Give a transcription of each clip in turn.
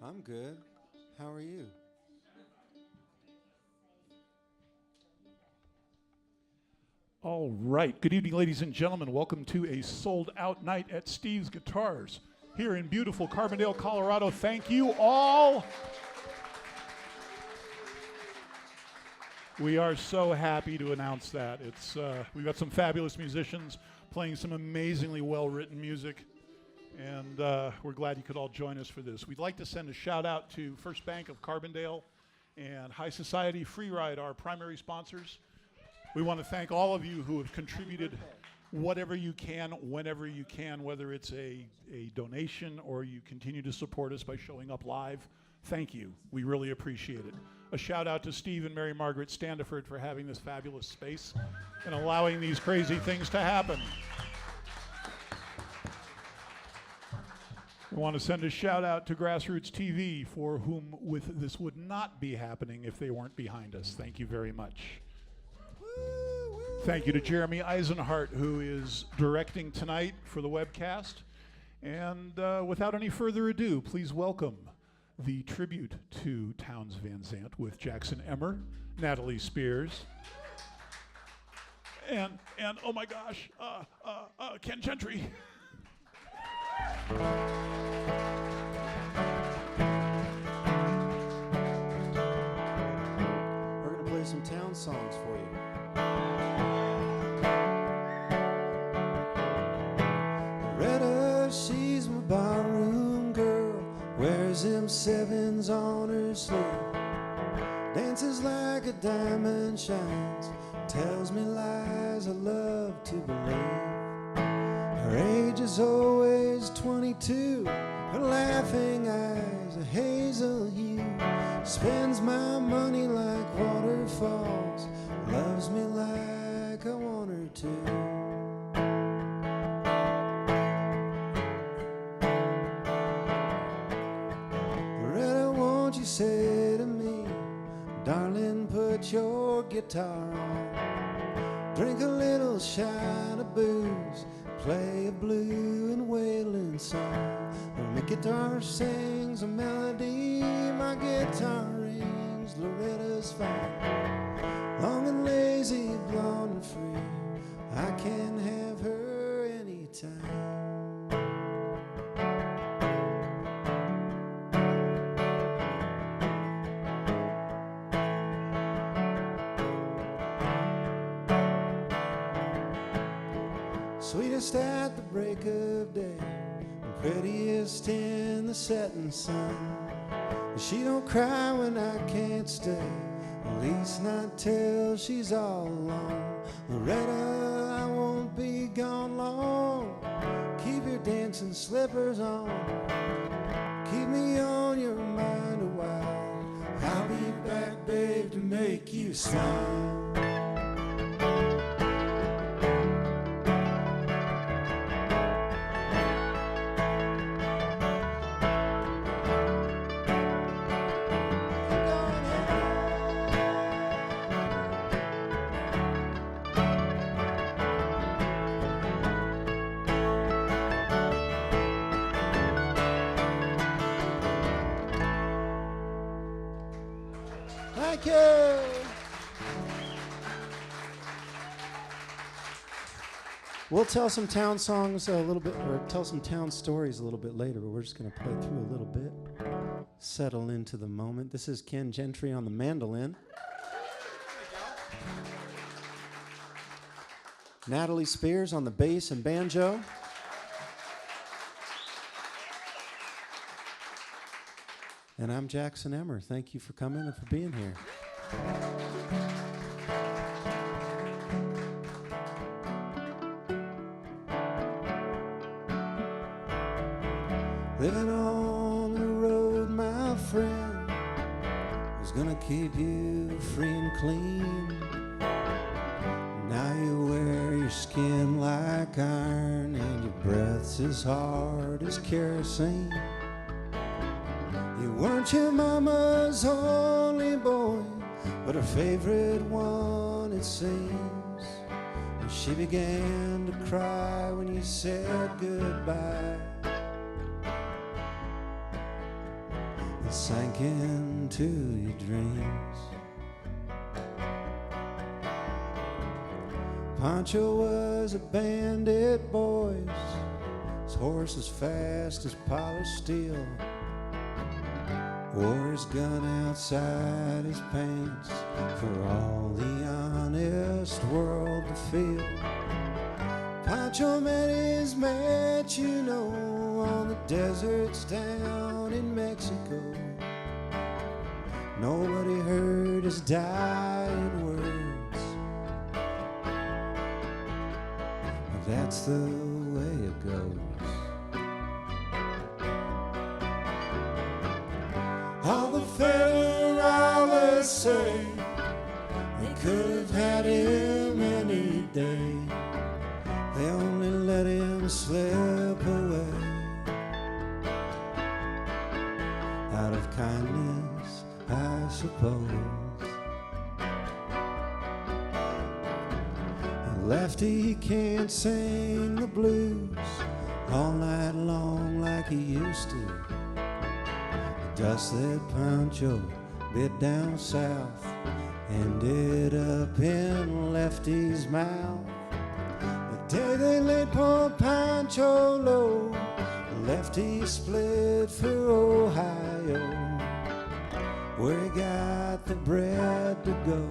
I'm good. How are you? All right. Good evening, ladies and gentlemen. Welcome to a sold-out night at Steve's Guitars here in beautiful Carbondale, Colorado. Thank you all. We are so happy to announce that. We've got some fabulous musicians playing some amazingly well-written music, and we're glad you could all join us for this. We'd like to send a shout-out to First Bank of Carbondale and High Society Free Ride, our primary sponsors. We want to thank all of you who have contributed whatever you can, whenever you can, whether it's a donation or you continue to support us by showing up live. Thank you. We really appreciate it. A shout out to Steve and Mary Margaret Standiford for having this fabulous space and allowing these crazy things to happen. We want to send a shout out to GrassRoots TV, for whom this would not be happening if they weren't behind us. Thank you very much. Thank you to Jeremy Eisenhart, who is directing tonight for the webcast. And without any further ado, please welcome the tribute to Townes Van Zandt with Jackson Emmer, Natalie Spears, and oh my gosh, Ken Gentry. We're going to play some town songs for you. Loretta, she's my barroom girl, wears them sevens on her sleeve, dances like a diamond shines, tells me lies I love to believe. Her age is always 22, her laughing eyes a hazel hue, spends my money like waterfalls, loves me like I want her to. Say to me, darling, put your guitar on, drink a little shot of booze, play a blue and wailing song. My guitar sings a melody, my guitar rings Loretta's fine, long and lazy, blonde and free, I can have her anytime. Sweetest at the break of day, prettiest in the setting sun. She don't cry when I can't stay, at least not till she's all alone. Loretta, I won't be gone long, keep your dancing slippers on, keep me on your mind a while, I'll be back, babe, to make you smile. Thank you. We'll tell some town songs a little bit, or tell some town stories a little bit later, but we're just going to play through a little bit, settle into the moment. This is Ken Gentry on the mandolin. Natalie Spears on the bass and banjo. And I'm Jackson Emmer. Thank you for coming and for being here. Living on the road, my friend, who's gonna keep you free and clean. Now you wear your skin like iron and your breath's as hard as kerosene. You weren't your mama's only boy, but her favorite one, it seems. And she began to cry when you said goodbye. sank into your dreams. Pancho was a bandit, boys. His horse as fast as polished steel. Wore his gun outside his pants for all the honest world to feel. Pancho met his match, you know, on the deserts down in Mexico. Nobody heard his dying words, but that's the way it goes. All the Federalists say they could have had him any day. They only let him slip away out of kindness, I suppose. A lefty can't sing the blues all night long like he used to. The dust that Pancho bit down south ended up in Lefty's mouth. The day they laid poor Pancho low, Lefty split for Ohio, where he got the bread to go.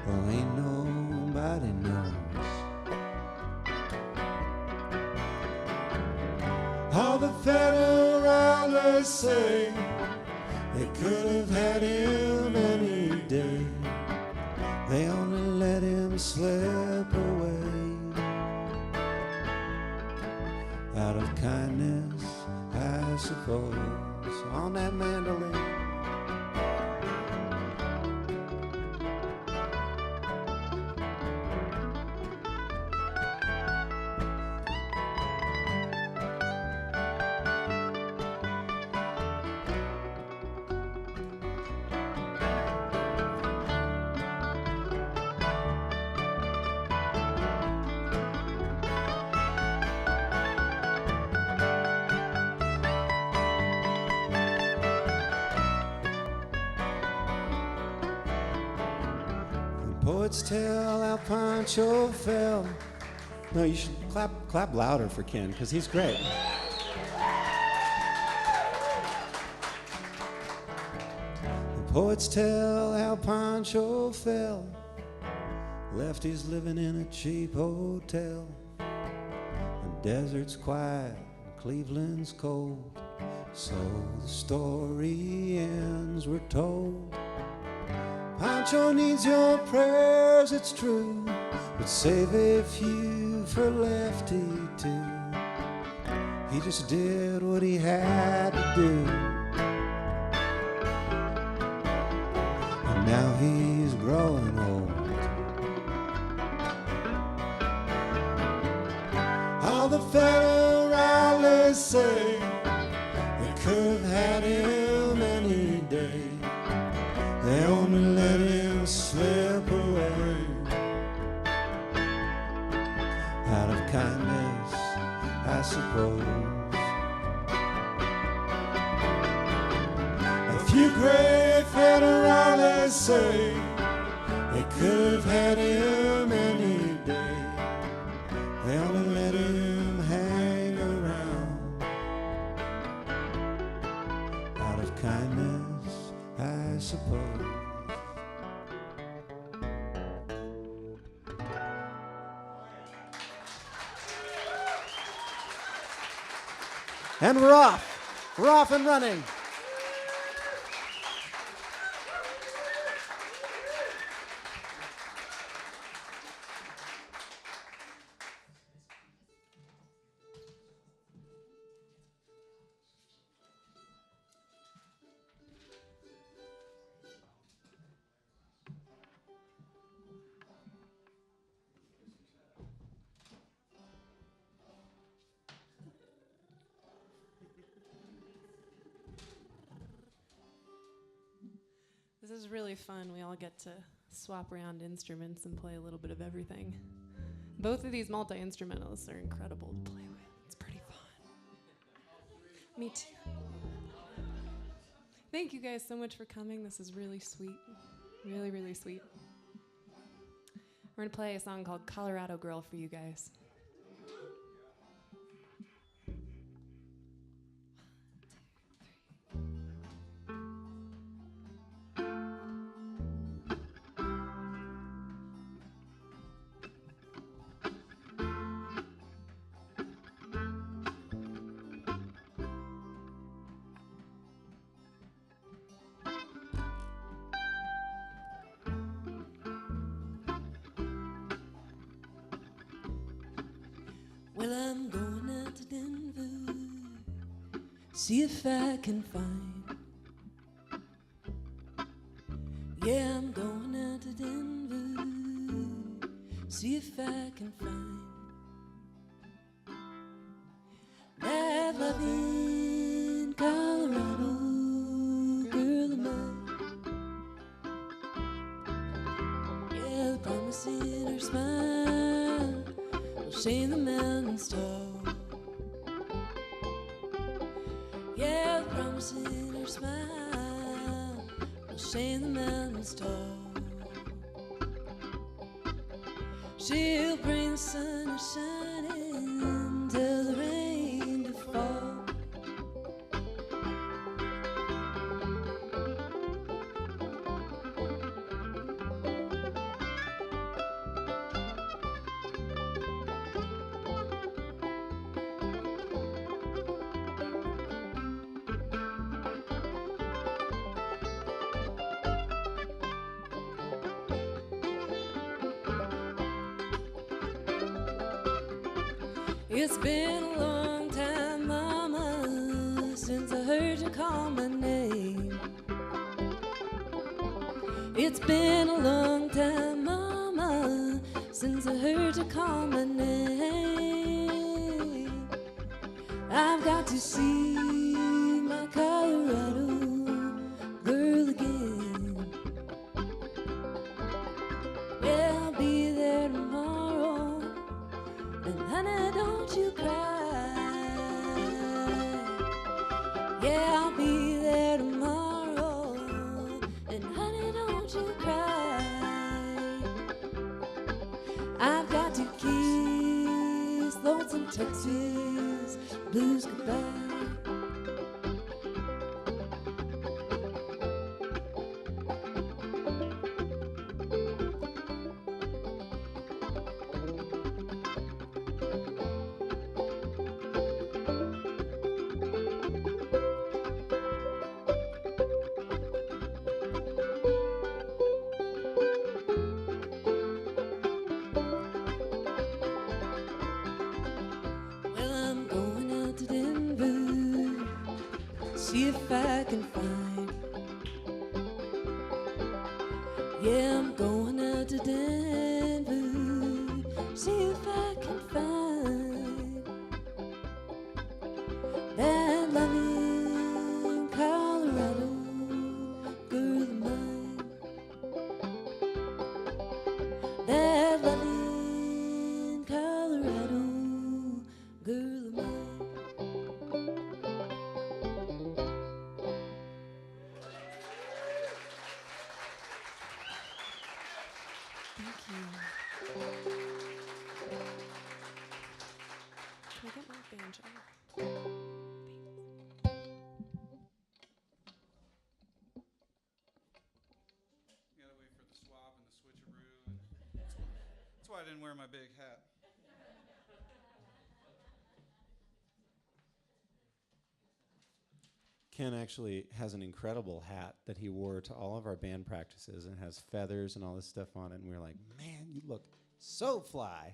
Well, ain't nobody knows. All the Federalists say they could have had him any day. They only let him slip away out of kindness, I suppose. On that mandolin. Poets tell how Pancho fell. No, you should clap louder for Ken, because he's great. The poets tell how Pancho fell. Lefty's living in a cheap hotel. The desert's quiet, Cleveland's cold. So the story ends, we're told. Pancho needs your prayers, it's true, but save a few for Lefty too. He just did what he had to do, and now he's growing old. All the Federalists say they could have had him any day. They only let him slip away out of kindness, I suppose. A few great Federalists say they could have had him any day. They only let him hang around out of kindness, I suppose. And we're off. We're off and running. This is really fun. We all get to swap around instruments and play a little bit of everything. Both of these multi-instrumentalists are incredible to play with. It's pretty fun. Me too. Thank you guys so much for coming. This is really sweet. Really, really sweet. We're going to play a song called Colorado Girl for you guys. Well, I'm going out to Denver, see if I can find. Yeah, I'm going out to Denver, see if I can find that loving Colorado girl of mine. Yeah, the promise in her smile will shame the mountains tall. Yeah, the promise in her smile will shame the mountains tall. She'll bring the sun to shining, tell the rain to fall. It's been a long time, Mama, since I heard you call my name. It's been a long time, Mama, since I heard you call my name. I've got to see my Colorado girl again. Yeah, I'll be there tomorrow, and honey, don't you cry. Yeah, I'll be there tomorrow, and honey, don't you cry. I've got to kiss lonesome Texas blues goodbye. See if I can find. Yeah, I'm going out to Denver. See if I can find that loving Colorado girl of mine. That loving Colorado girl of mine. Can I get my banjo? You gotta wait for the swap and the switcheroo. That's why I didn't wear my big hat. Ken actually has an incredible hat that he wore to all of our band practices and has feathers and all this stuff on it. And we were like, man, you look so fly.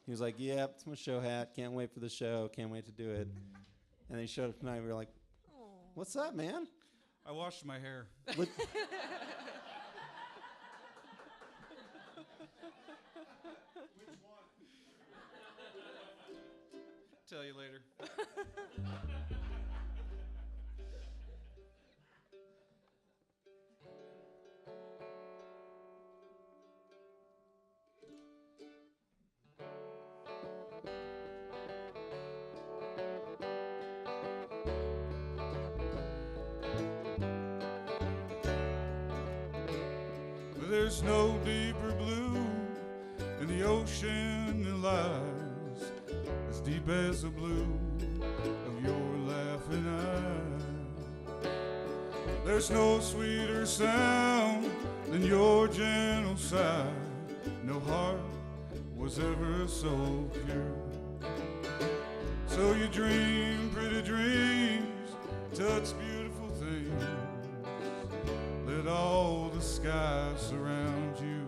He was like, yep, it's my show hat. Can't wait for the show. Can't wait to do it. And then he showed up tonight. We were like, what's up, man? I washed my hair. Look- Tell you later. there's no deeper blue in the ocean that lies as deep as the blue of your laughing eyes. There's no sweeter sound than your gentle sigh. No heart was ever so pure. So you dream pretty dreams, touch beautiful things, let all the skies surround you.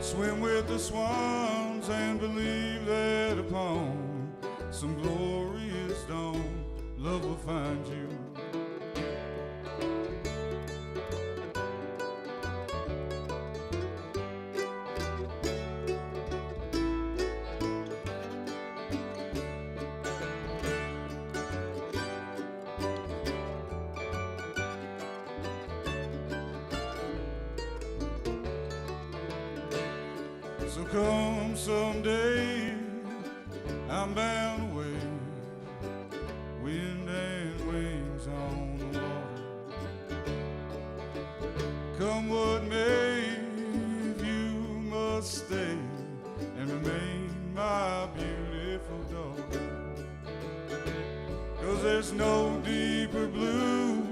Swim with the swans and believe that upon some glorious dawn, love will find you. So come someday, I'm bound away, wind and wings on the water. Come what may, if you must stay and remain my beautiful daughter. 'Cause there's no deeper blue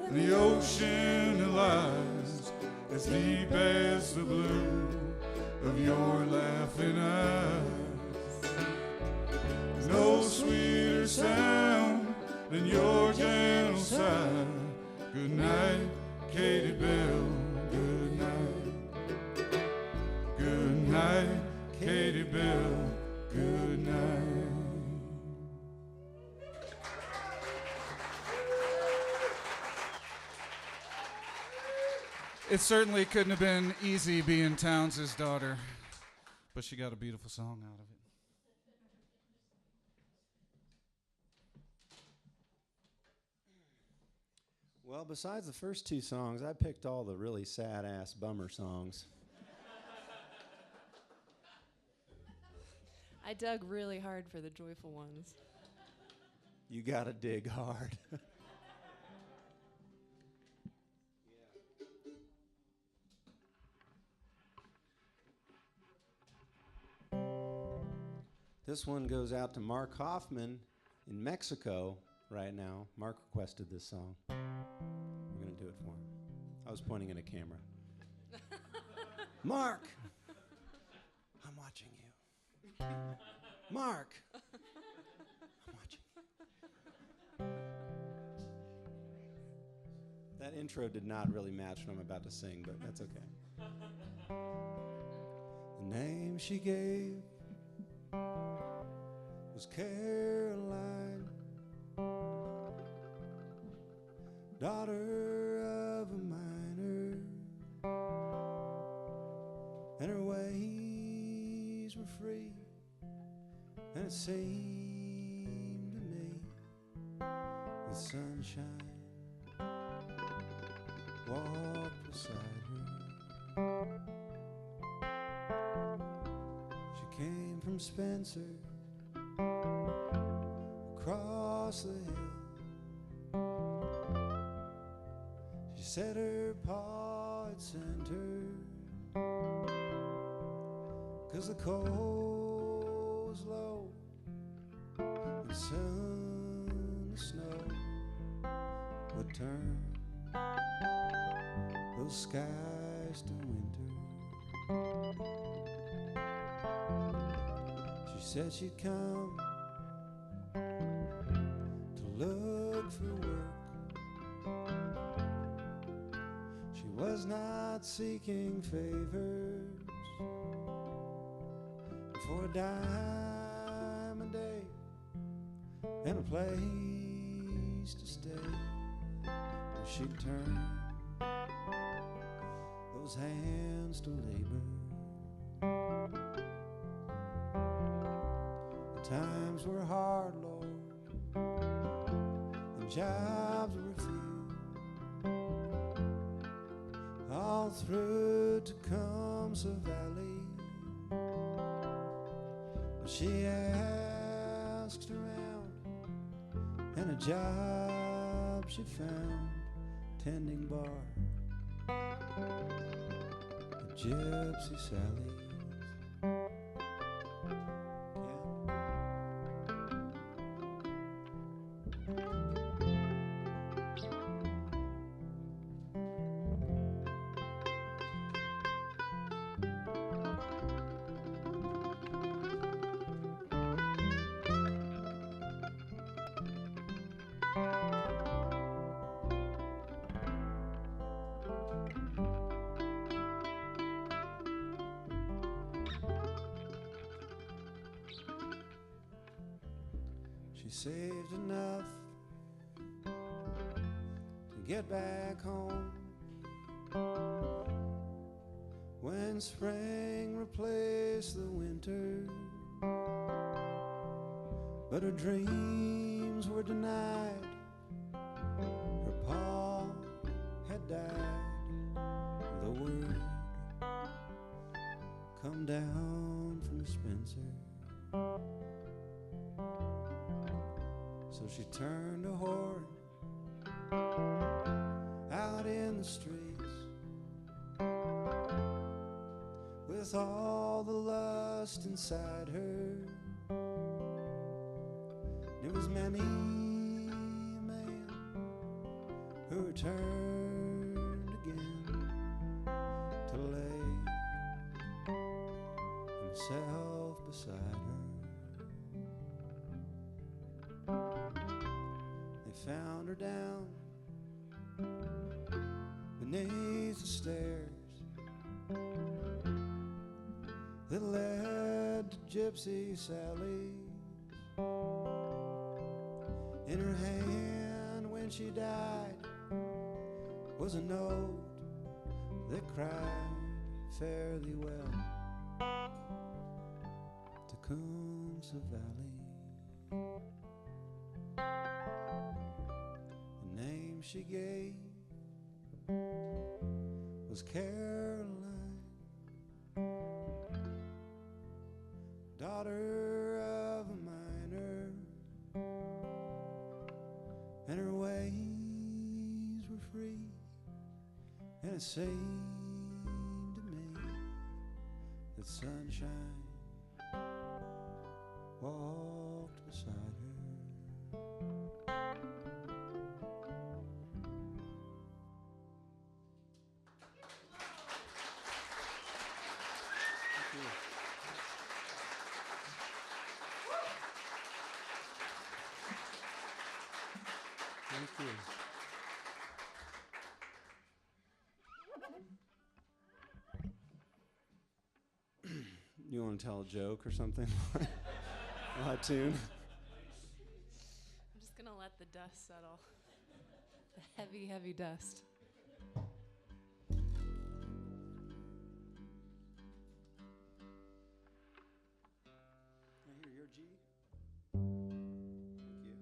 in the ocean that lies as deep as the blue of your laughing eyes. No sweeter sound than your gentle sigh. Good night, Katie Bell, good night. Good night, Katie Bell, good night. It certainly couldn't have been easy being Towns' daughter, but she got a beautiful song out of it. Well, besides the first two songs, I picked all the really sad-ass bummer songs. I dug really hard for the joyful ones. You gotta dig hard. This one goes out to Mark Hoffman in Mexico right now. Mark requested this song. We're going to do it for him. I was pointing at a camera. Mark! I'm watching you. Mark! I'm watching you. That intro did not really match what I'm about to sing, but that's okay. The name she gave was Caroline, daughter of a miner, and her ways were free, and it seemed to me with sunshine walked beside her. She came from Spencer, across the hill. She said her pa had sent her 'cause the cold was low and soon the snow would turn those skies to winter. She said she'd come to look for work. She was not seeking favors for a dime a day and a place to stay. Where she'd turn those hands to labor. The times were hard, Lord, and jobs were few. All through Tecumseh Valley, but she asked around, and a job she found tending bar Gypsy Sally's. She saved enough to get back home when spring replaced the winter, but her dreams were denied. Her pa had died. The word come down from Spencer. So she turned a whore out in the streets with all the lust inside her. There was many a man who returned again to lay himself beside her. Found her down beneath the stairs that led to Gypsy Sally's. In her hand when she died was a note that cried, fare thee well to Coonsa Valley. She gave was Caroline, daughter of a miner, and her ways were free, and it seemed to me that sunshine walked beside her. Thank you. You want to tell a joke or something? A tune? I'm just gonna let the dust settle. The heavy, heavy dust. Can I hear your G? Thank you.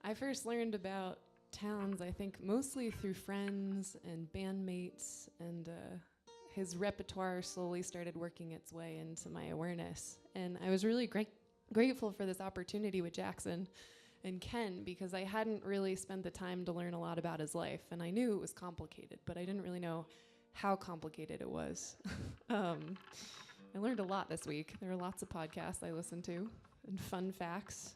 I first learned about Townes, I think, mostly through friends and bandmates, and his repertoire slowly started working its way into my awareness. And I was really grateful for this opportunity with Jackson and Ken, because I hadn't really spent the time to learn a lot about his life, and I knew it was complicated, but I didn't really know how complicated it was. I learned a lot this week. There were lots of podcasts I listened to and fun facts.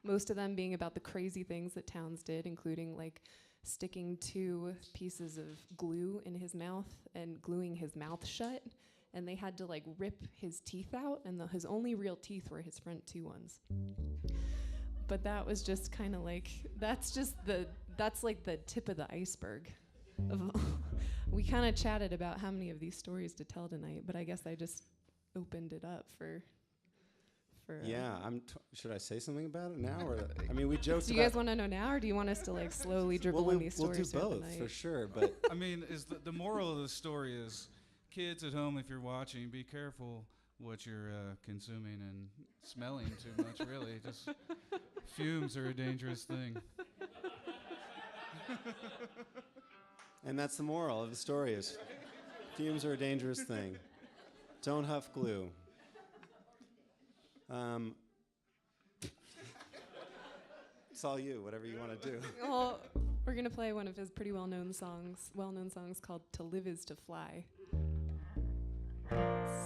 Most of them being about the crazy things that Townes did, including like sticking 2 pieces of glue in his mouth and gluing his mouth shut. And they had to like rip his teeth out, and his only real teeth were his front 2 ones. But that was just kind of like, that's like the tip of the iceberg. We kind of chatted about how many of these stories to tell tonight, but I guess I just opened it up for Yeah, should I say something about it now? Or I mean, we joked. Do you guys want to know now, or do you want us to like slowly dribble in these stories? We'll do both for sure. But I mean, is the moral of the story is, kids at home, if you're watching, be careful what you're consuming and smelling too much. Really, just fumes are a dangerous thing. And that's the moral of the story is, fumes are a dangerous thing. Don't huff glue. It's all you, whatever you want to do. Well, we're going to play one of his pretty well-known songs called To Live Is to Fly.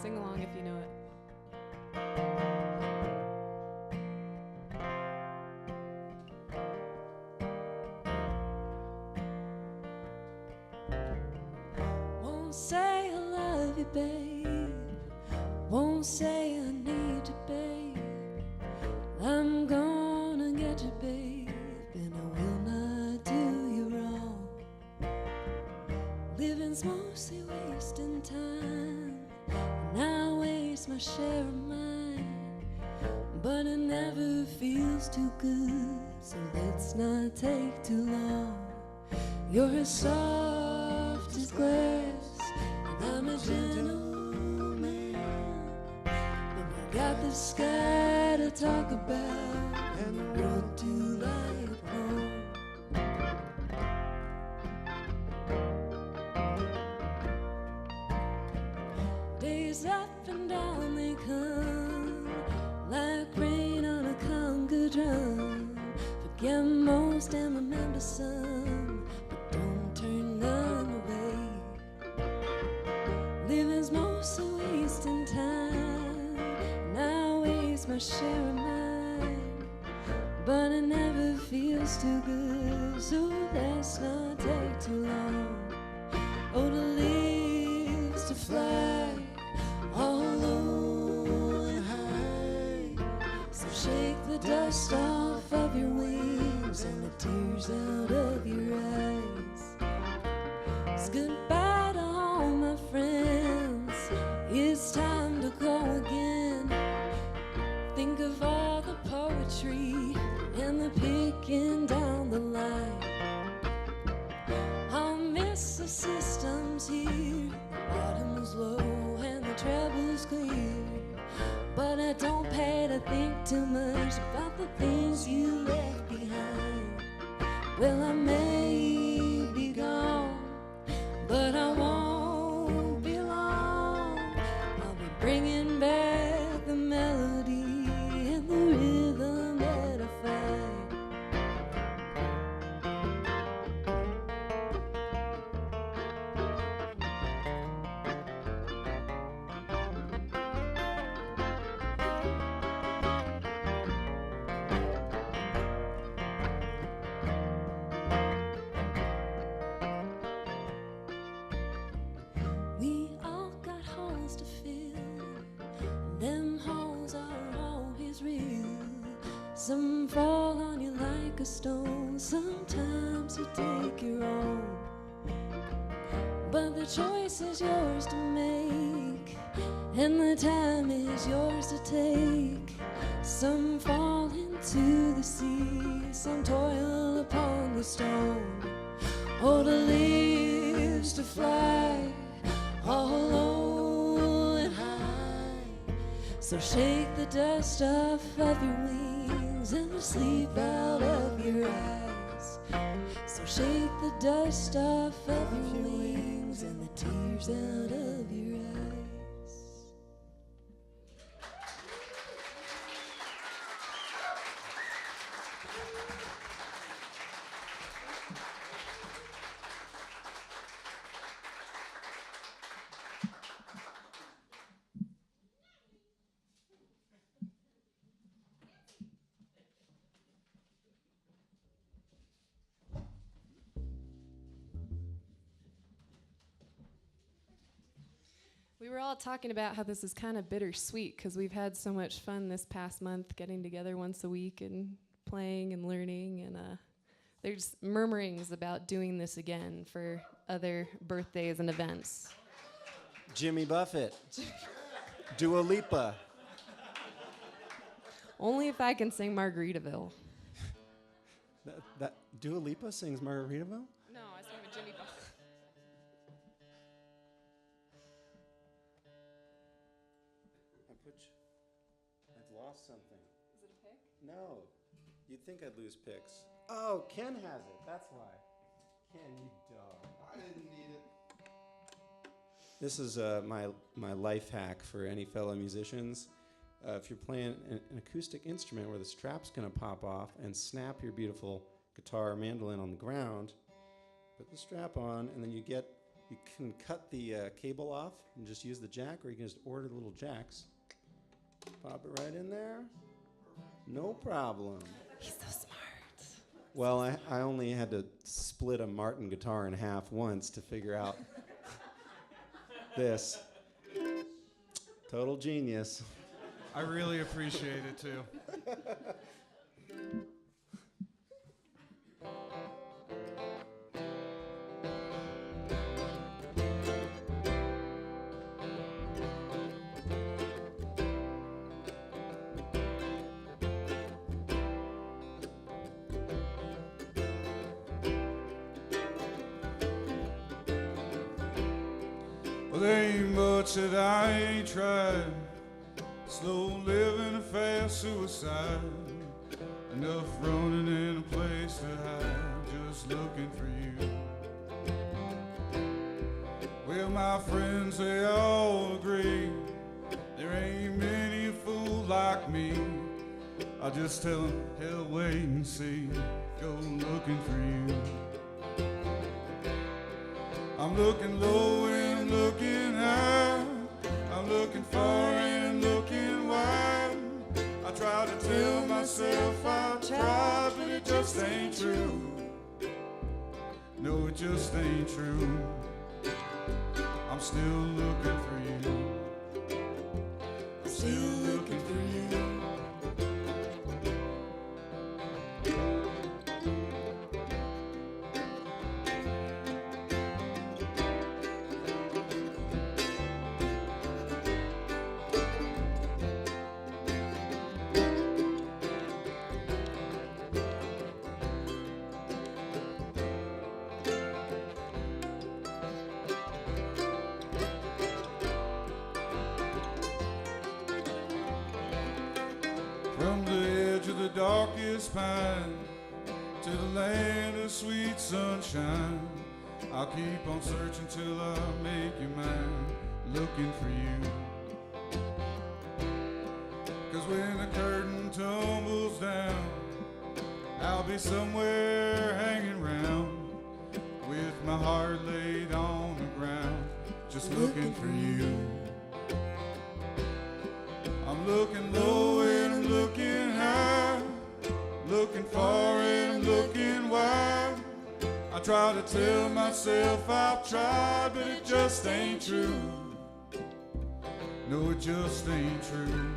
Sing along if you know it. Won't say I love you, babe. Won't say I need you, babe. I'm gonna get you, babe, and I will not do you wrong. Living's mostly wasting time, and I waste my share of mine. But it never feels too good, so let's not take too long. You're as soft as glass, and I'm a gentleman. But we got the sky to talk about, and the world to lie upon. Days up and down they come, like rain on a conga drum. Forget most and remember some, but don't turn none away. Living's mostly wasting time, and I waste my share of mine. But it never feels too good, so let's not take too long. Oh, to live, to fly, all low and high. So shake the dust off of your wings and the tears out of your eyes. It's goodbye to all my friends, it's time to go again. Think of all the poetry and the picking down the line. I'll miss the systems here, the bottom is low and the treble's clear. But I don't pay to think too much about the things you left behind. Well, I may be gone, but I won't be long. I'll be bringing back the melody and the rhythm that I find. We all got holes to fill, and them holes are always real. Some fall on you like a stone, sometimes you take your own. But the choice is yours to make, and the time is yours to take. Some fall into the sea, some toil upon the stone. Oh, to live, to fly, all low and high. So shake the dust off of your wings and the sleep out of your eyes. So shake the dust off of your wings and the tears out of your eyes. We were all talking about how this is kind of bittersweet because we've had so much fun this past month getting together once a week and playing and learning, and there's murmurings about doing this again for other birthdays and events. Jimmy Buffett. Dua Lipa. Only if I can sing Margaritaville. That Dua Lipa sings Margaritaville? No, I sang with Jimmy Buffett. I've lost something. Is it a pick? No. You'd think I'd lose picks. Oh, Ken has it. That's why. Ken, you dog. I didn't need it. This is my life hack for any fellow musicians. if you're playing an acoustic instrument where the strap's going to pop off and snap your beautiful guitar or mandolin on the ground, put the strap on, and then you can cut the cable off and just use the jack, or you can just order the little jacks. Pop it right in there. No problem. He's so smart. Well, I only had to split a Martin guitar in half once to figure out this. Total genius. I really appreciate it too. Well, there ain't much that I ain't tried. Slow living, a fast suicide. Enough running in a place to hide, just looking for you. Well, my friends, they all agree there ain't many a fool like me. I'll just tell them, hell, wait and see. Go looking for you. I'm looking low and I'm looking high. I'm looking far and looking wide. I try to tell myself I've tried, but it just ain't true. No, it just ain't true. I'm still looking for you. I'm still looking for you. From the edge of the darkest pine to the land of sweet sunshine, I'll keep on searching till I make you mine, looking for you. 'Cause when the curtain tumbles down, I'll be somewhere hanging round with my heart laid on the ground, just looking for you. I'm looking low and I'm looking high, looking far and I'm looking wide. I try to tell myself I've tried, but it just ain't true. No, it just ain't true.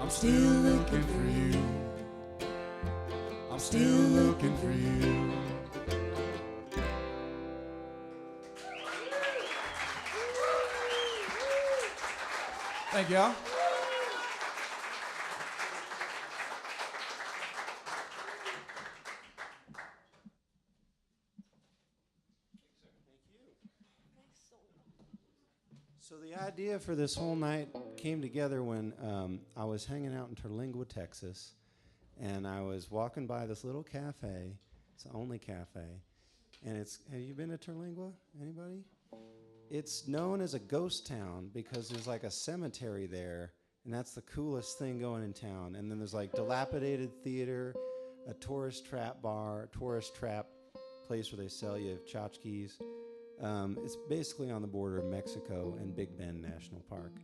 I'm still looking for you. I'm still looking for you. Thank y'all. So the idea for this whole night came together when I was hanging out in Terlingua, Texas, and I was walking by this little cafe. It's the only cafe, and have you been to Terlingua? Anybody? It's known as a ghost town because there's like a cemetery there, and that's the coolest thing going in town. And then there's like dilapidated theater, a tourist trap bar, tourist trap place where they sell you tchotchkes. It's basically on the border of Mexico and Big Bend National Park.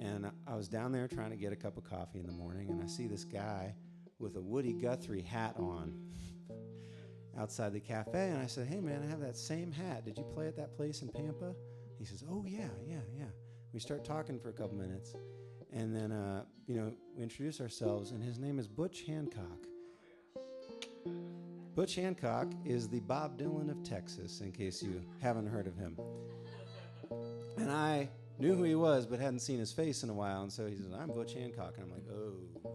And I was down there trying to get a cup of coffee in the morning, and I see this guy with a Woody Guthrie hat on outside the cafe, and I said, hey man, I have that same hat. Did you play at that place in Pampa? He says, oh yeah. We start talking for a couple minutes, and then we introduce ourselves, and his name is Butch Hancock. Butch Hancock is the Bob Dylan of Texas, in case you haven't heard of him. And I knew who he was, but hadn't seen his face in a while, and so he says, I'm Butch Hancock. And I'm like, oh,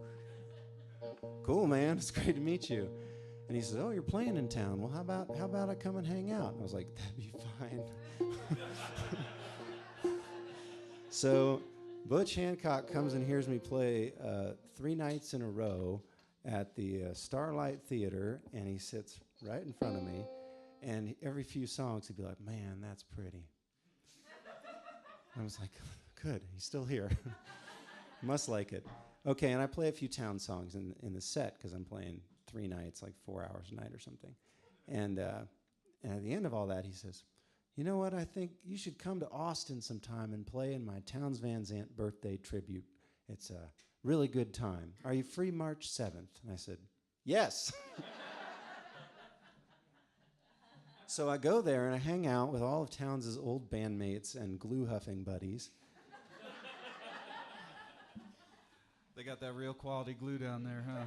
cool, man. It's great to meet you. And he says, oh, you're playing in town. Well, how about I come and hang out? And I was like, that'd be fine. So Butch Hancock comes and hears me play 3 nights in a row at the Starlight Theater, and he sits right in front of me, and every few songs he'd be like, man, that's pretty. I was like, good, he's still here. Must like it. Okay, and I play a few town songs in the set because I'm playing 3 nights, like 4 hours a night or something. And at the end of all that, he says, you know what, I think you should come to Austin sometime and play in my Townes Van Zandt birthday tribute. It's a really good time. Are you free March 7th? And I said, yes. So I go there and I hang out with all of Townes' old bandmates and glue-huffing buddies. They got that real quality glue down there, huh?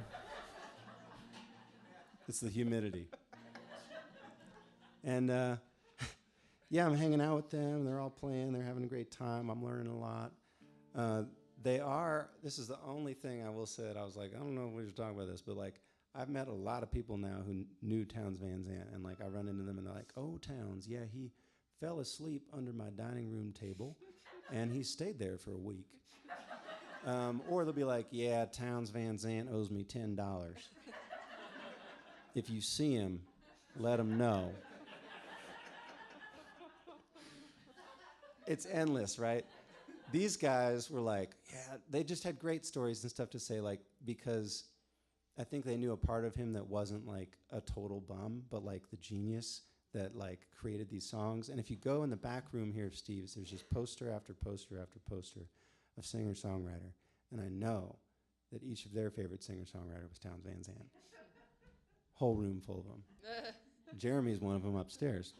It's the humidity. And yeah, I'm hanging out with them. They're all playing. They're having a great time. I'm learning a lot. This is the only thing I will say that I was like, I don't know if we should talk about this, but like, I've met a lot of people now who knew Townes Van Zandt, and like, I run into them and they're like, oh, Townes, yeah, he fell asleep under my dining room table, and he stayed there for a week. Or they'll be like, yeah, Townes Van Zandt owes me $10. If you see him, let him know. It's endless, right? These guys were like, yeah, they just had great stories and stuff to say, like, because I think they knew a part of him that wasn't like a total bum, but like the genius that like created these songs. And if you go in the back room here of Steve's, there's just poster after poster after poster of singer-songwriter. And I know that each of their favorite singer-songwriter was Townes Van Zandt. Whole room full of them. Jeremy's one of them upstairs.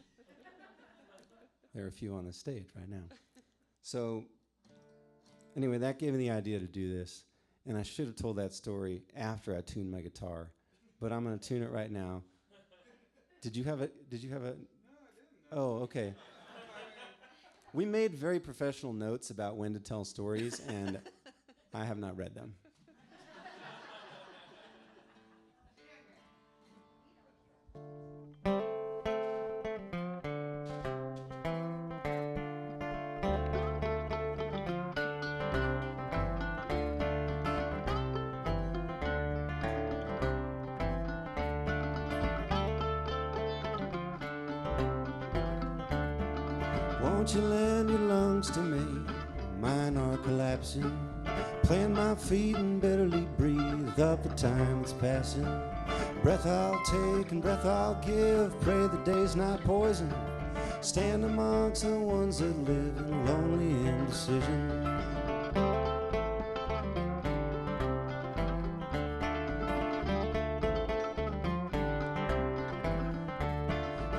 There are a few on the stage right now. So anyway, that gave me the idea to do this. And I should have told that story after I tuned my guitar, but I'm going to tune it right now. Did you have a? No, I didn't. Oh, okay. We made very professional notes about when to tell stories, and I have not read them. Won't you lend your lungs to me? Mine are collapsing. Plant my feet and bitterly breathe up the time that's passing. Breath I'll take and breath I'll give. Pray the day's not poison. Stand amongst the ones that live in lonely indecision.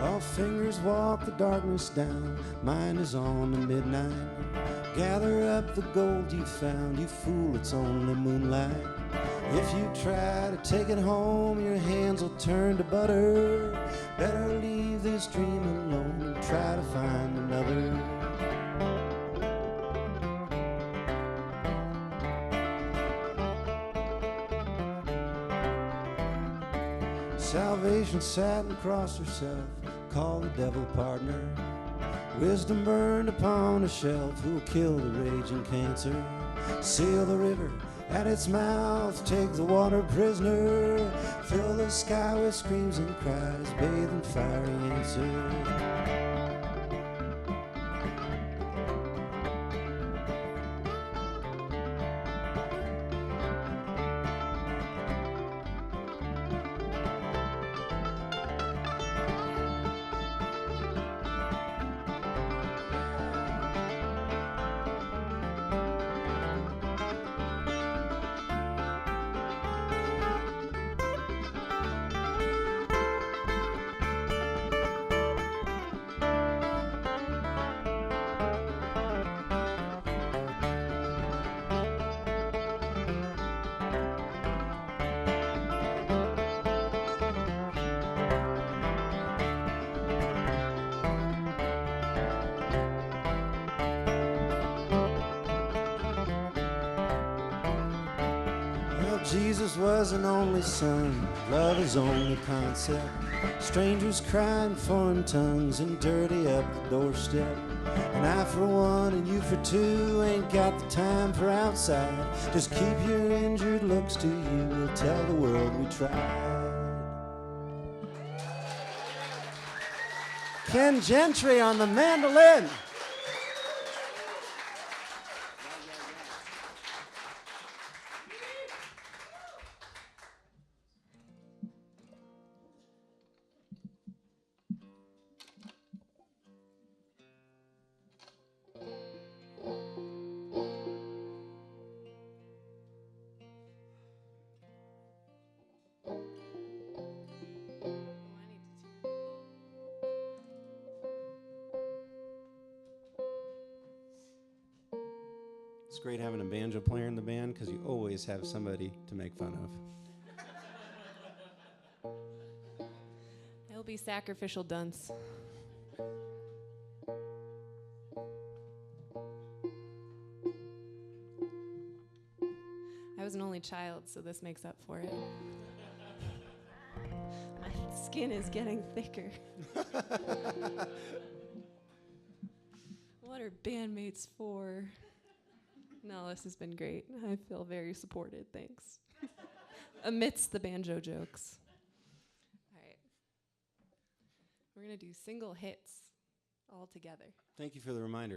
All fingers walk the darkness down. Mine is on the midnight. Gather up the gold you found. You fool, it's only moonlight. If you try to take it home, your hands will turn to butter. Better leave this dream alone and try to find another. Salvation sat and crossed herself, called the devil partner. Wisdom burned upon a shelf, who'll kill the raging cancer. Seal the river at its mouth, take the water prisoner. Fill the sky with screams and cries, bathe in fiery answer. Jesus was an only son, love is only concept. Strangers crying foreign tongues and dirty up the doorstep. And I for one and you for two ain't got the time for outside. Just keep your injured looks to you, we'll tell the world we tried. Ken Gentry on the mandolin. It's great having a banjo player in the band because you always have somebody to make fun of. He'll be sacrificial dunce. I was an only child, so this makes up for it. My skin is getting thicker. What are bandmates for? No, this has been great. I feel very supported, thanks. Amidst the banjo jokes. All right. We're going to do single hits all together. Thank you for the reminder.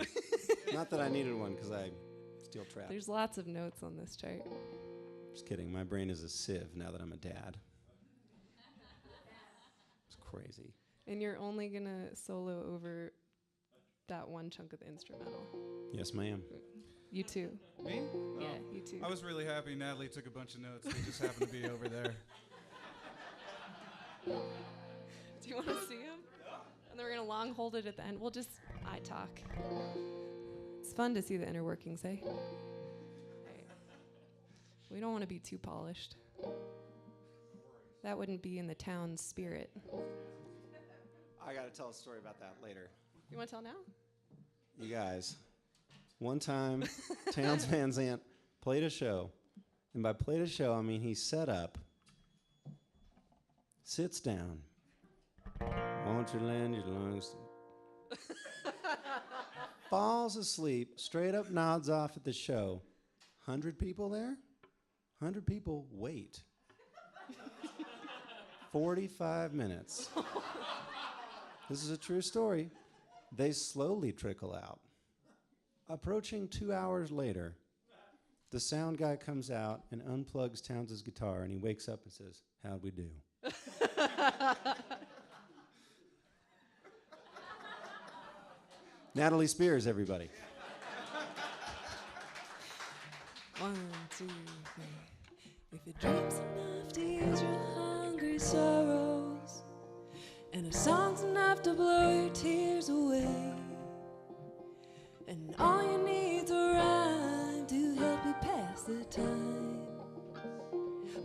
Not that I needed one because I'm still trapped. There's lots of notes on this chart. Just kidding. My brain is a sieve now that I'm a dad. It's crazy. And you're only going to solo over that one chunk of the instrumental. Yes, ma'am. You too. Me? Yeah, Oh. you too. I was really happy Natalie took a bunch of notes. They just happened to be over there. Do you want to see him? And then we're going to long hold it at the end. We'll just eye talk. It's fun to see the inner workings, eh? Right. We don't want to be too polished. That wouldn't be in the town's spirit. I got to tell a story about that later. You want to tell now? You guys, one time, Towns Van Zandt played a show. And by played a show, I mean he set up, sits down, won't you lend your lungs, falls asleep, straight up nods off at the show. 100 people there? 100 people wait. 45 minutes. This is a true story. They slowly trickle out. Approaching 2 hours later, the sound guy comes out and unplugs Towns' guitar, and he wakes up and says, "How'd we do?" Natalie Spears, everybody. 1, 2, 3. If it dreams enough to ease your hungry sorrows, and a song's enough to blow your tears away, and all you need's a rhyme to help you pass the time,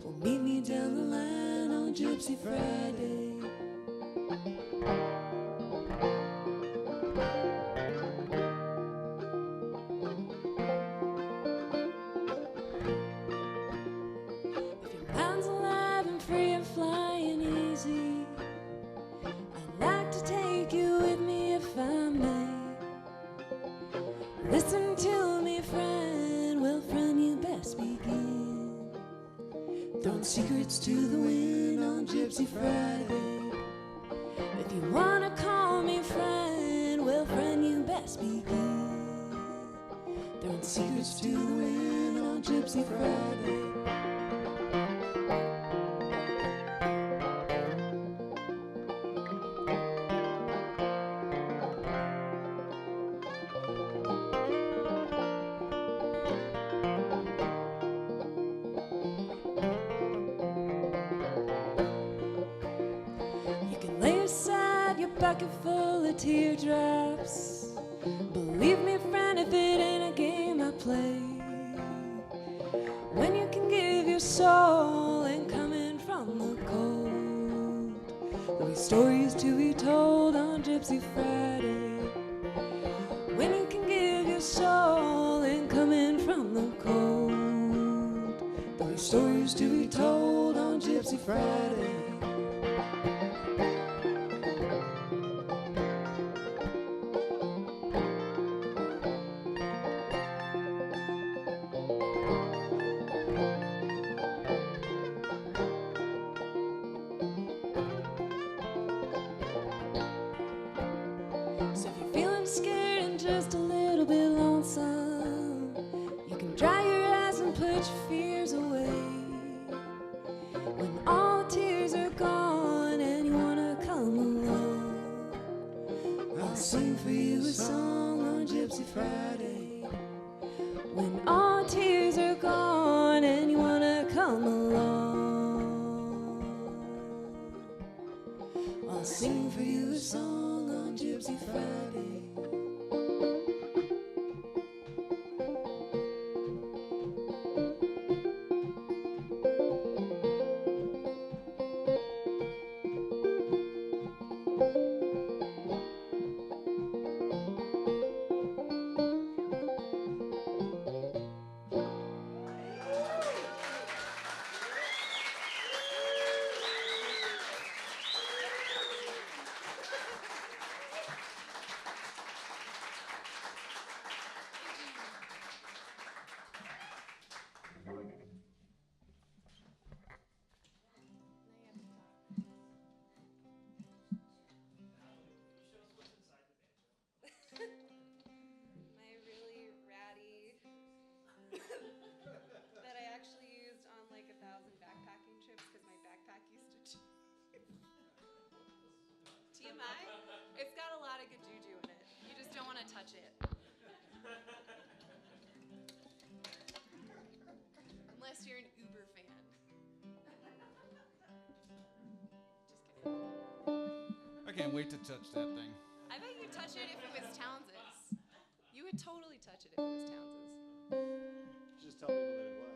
well, meet me down the line on Gypsy Friday. If your mind's alive and free and flying easy, I'd like to take you with me if I may. Listen to me, friend, well, friend, you best begin. Throwing secrets to the wind on Gypsy Friday. If you wanna call me friend, well, friend, you best begin. Throwing secrets to the wind on Gypsy Friday. Bucket full of teardrops. Believe me, friend, if it ain't a game I play, when you can give your soul and coming from the cold, there'll be stories to be told on Gypsy Friday. When you can give your soul and coming from the cold, there'll be stories to be told on Gypsy Friday. So if you're feeling scared and just a little bit lonesome, you can dry your eyes and put your fears away. When all tears are gone and you wanna come along, I'll sing for you a song on Gypsy Friday. When all tears are gone and you wanna come along, I'll sing for you a song on Gypsy Friday. EMI, it's got a lot of good juju in it. You just don't want to touch it. Unless you're an Uber fan. Just kidding. I can't wait to touch that thing. I bet you'd touch it if it was Towns's. You would totally touch it if it was Towns's. Just tell people that it was.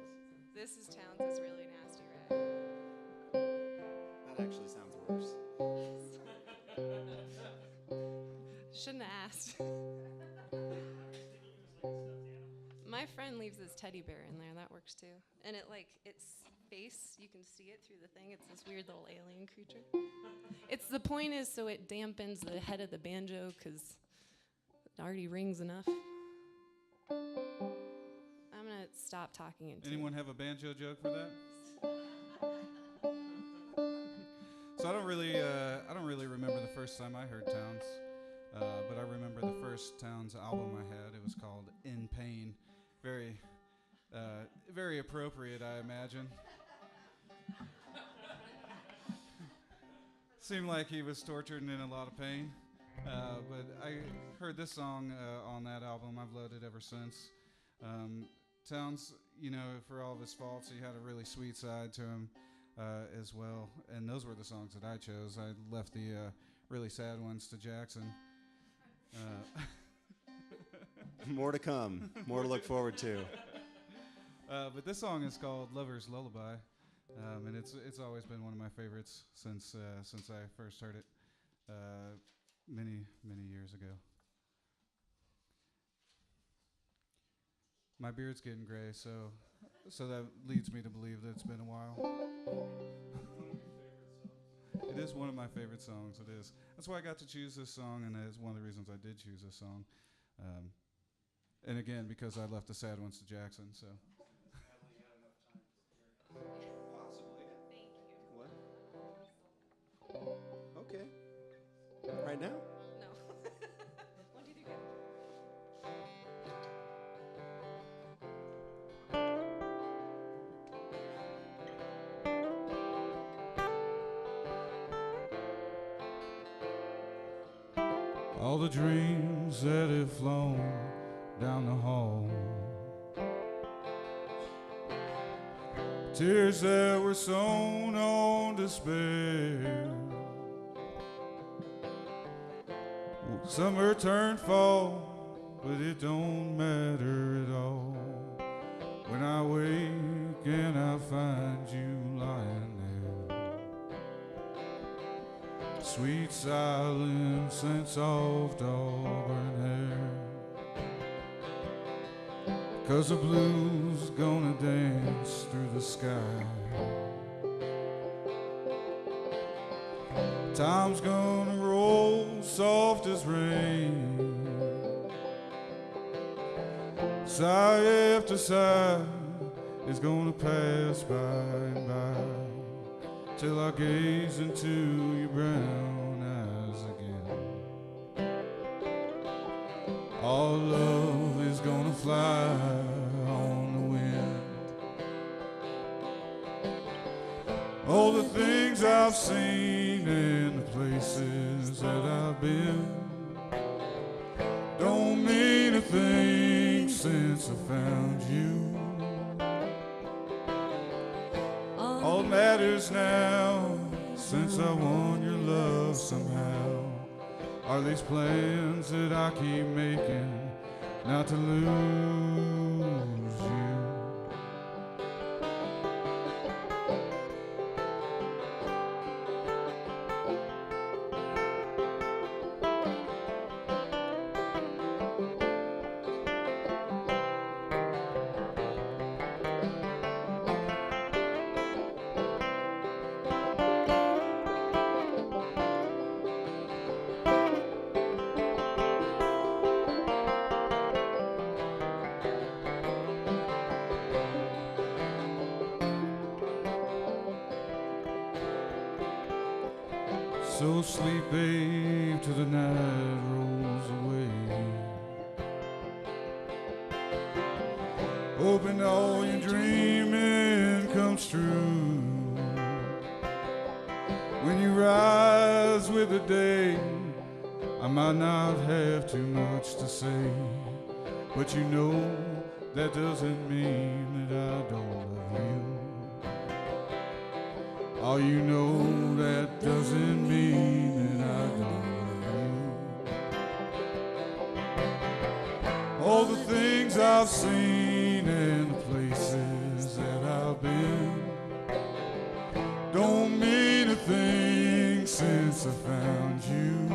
This is Towns's really nasty rag. That actually sounds worse. Shouldn't have asked. My friend leaves his teddy bear in there. That works too. And its face, you can see it through the thing. It's this weird little alien creature. The point is so it dampens the head of the banjo because it already rings enough. I'm gonna stop talking until. Anyone have a banjo joke for that? So I don't really remember the first time I heard Towns, but I remember the first Towns album I had. It was called In Pain. Very, very appropriate, I imagine. Seemed like he was tortured and in a lot of pain. But I heard this song on that album. I've loved it ever since. Towns, for all of his faults, he had a really sweet side to him as well. And those were the songs that I chose. I left the really sad ones to Jackson. More to come. More to look forward to. But this song is called Lover's Lullaby. And it's always been one of my favorites since I first heard it many years ago. My beard's getting gray, so that leads me to believe that it's been a while. It is one of my favorite songs. It is. That's why I got to choose this song, and it's one of the reasons I did choose this song. And again, because I left the sad ones to Jackson. So. Possibly. Thank you. What? Okay. Right now? No. 1, 2, 3, go. All the dreams that have flown down the hall, tears that were sown on despair. Summer turned fall, but it don't matter at all. When I wake and I find you lying there, sweet silence and soft auburn hair. 'Cause the blues gonna dance through the sky. Time's gonna roll soft as rain. Sigh after sigh is gonna pass by and by, till I gaze into your brown eyes again. All love is gonna fly on the wind. All the things I've seen and the places that I've been don't mean a thing since I found you. All matters now, since I won your love somehow, are these plans that I keep making not to lose you. So sleep, babe, till the night rolls away. Hoping all your dreaming comes true. When you rise with with the day. I might not have too much to say, but you know that doesn't mean that I don't love you. Oh, you know that doesn't mean that I don't love you. All the things I've seen and the places that I've been don't mean a thing since I found you.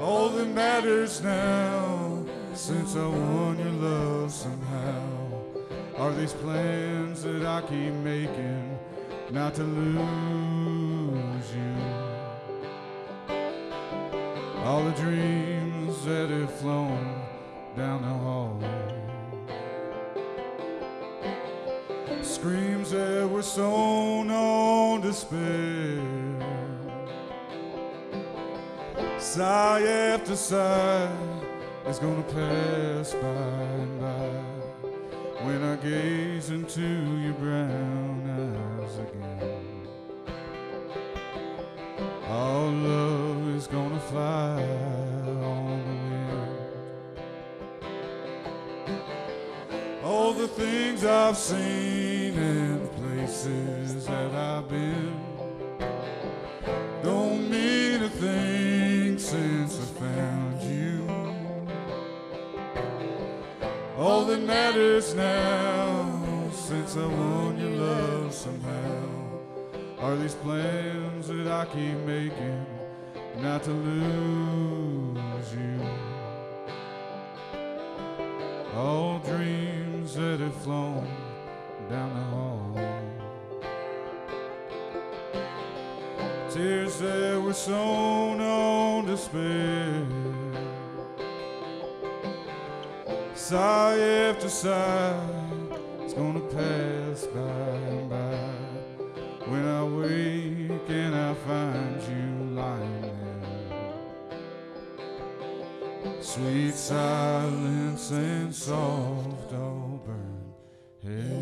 All that matters now, since I won your love somehow, are these plans that I keep making not to lose you. All the dreams that have flown down the hall, screams that were sown on despair, sigh after sigh is gonna pass by and by when I gaze into your brown eyes again. Our love is gonna fly on the wind. All the things I've seen and the places that I've been don't mean a thing since I found you. All that matters now, since I won your love somehow, are these plans that I keep making not to lose you. All dreams that have flown down the hall, tears that were sown on despair, sigh after sigh is gonna pass by and by when I wake and I find you lying there. Sweet silence and soft auburn hair.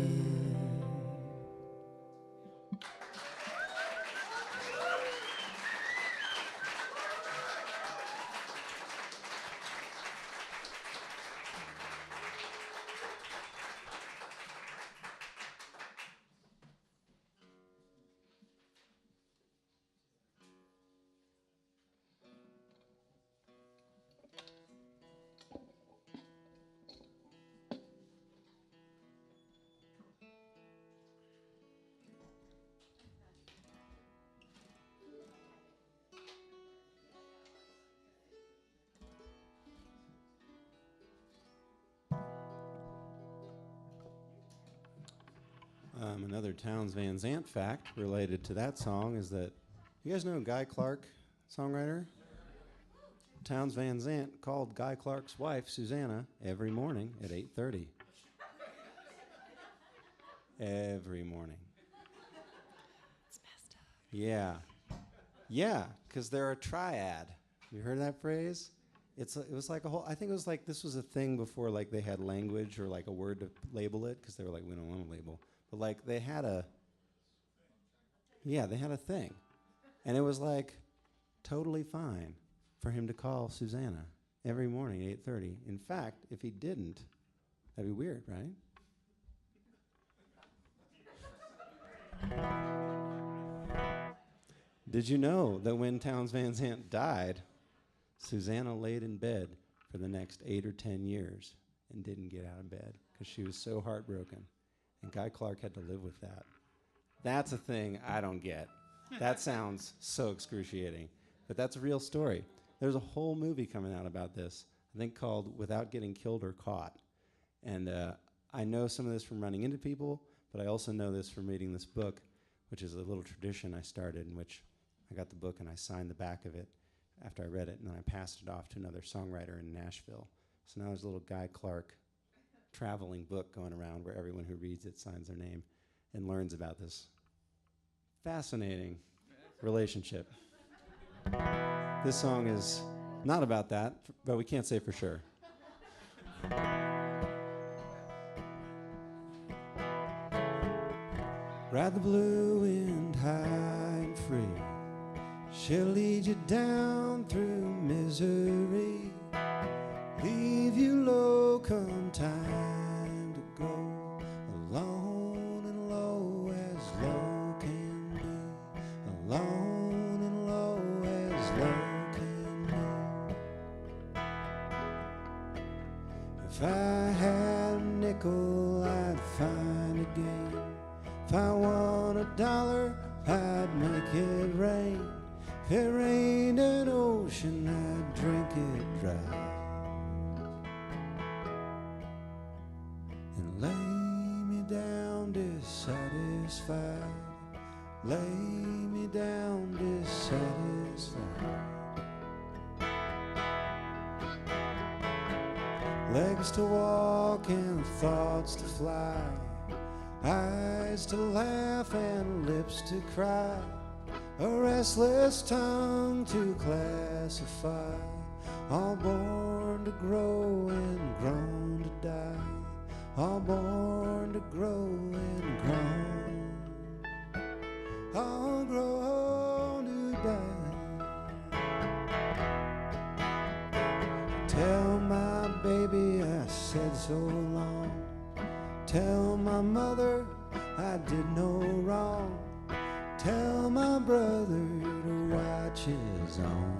Another Townes Van Zandt fact related to that song is that, you guys know Guy Clark, songwriter? Townes Van Zandt called Guy Clark's wife, Susanna, every morning at 8:30. Every morning. It's messed up. Yeah. Yeah, because they're a triad. You heard that phrase? It was like a whole, I think it was like, this was a thing before like they had language or like a word to label it, because they were like, we don't want to label. But like they had a thing. And it was like totally fine for him to call Susanna every morning at 8:30. In fact, if he didn't, that'd be weird, right? Did you know that when Townes Van Zandt died, Susanna laid in bed for the next 8 or 10 years and didn't get out of bed because she was so heartbroken. And Guy Clark had to live with that. That's a thing I don't get. That sounds so excruciating. But that's a real story. There's a whole movie coming out about this, I think called Without Getting Killed or Caught. And I know some of this from running into people, but I also know this from reading this book, which is a little tradition I started in which I got the book and I signed the back of it after I read it, and then I passed it off to another songwriter in Nashville. So now there's a little Guy Clark traveling book going around where everyone who reads it signs their name and learns about this fascinating relationship. This song is not about that, but we can't say for sure. Ride the blue wind high and free, She'll lead you down through misery, leave you low come time to go, alone and low as low can be, alone and low as low can be. If I had a nickel, I'd find a game. If I won $1, I'd make it rain. If it rained an ocean, I'd drink it dry and lay me down dissatisfied, lay me down dissatisfied. Legs to walk and thoughts to fly, eyes to laugh and lips to cry, a restless tongue to classify, all born to grow and grown to die, all born to grow and grown, all grown to die. Tell my baby I said so long, tell my mother I did no wrong, tell my brother to watch his own,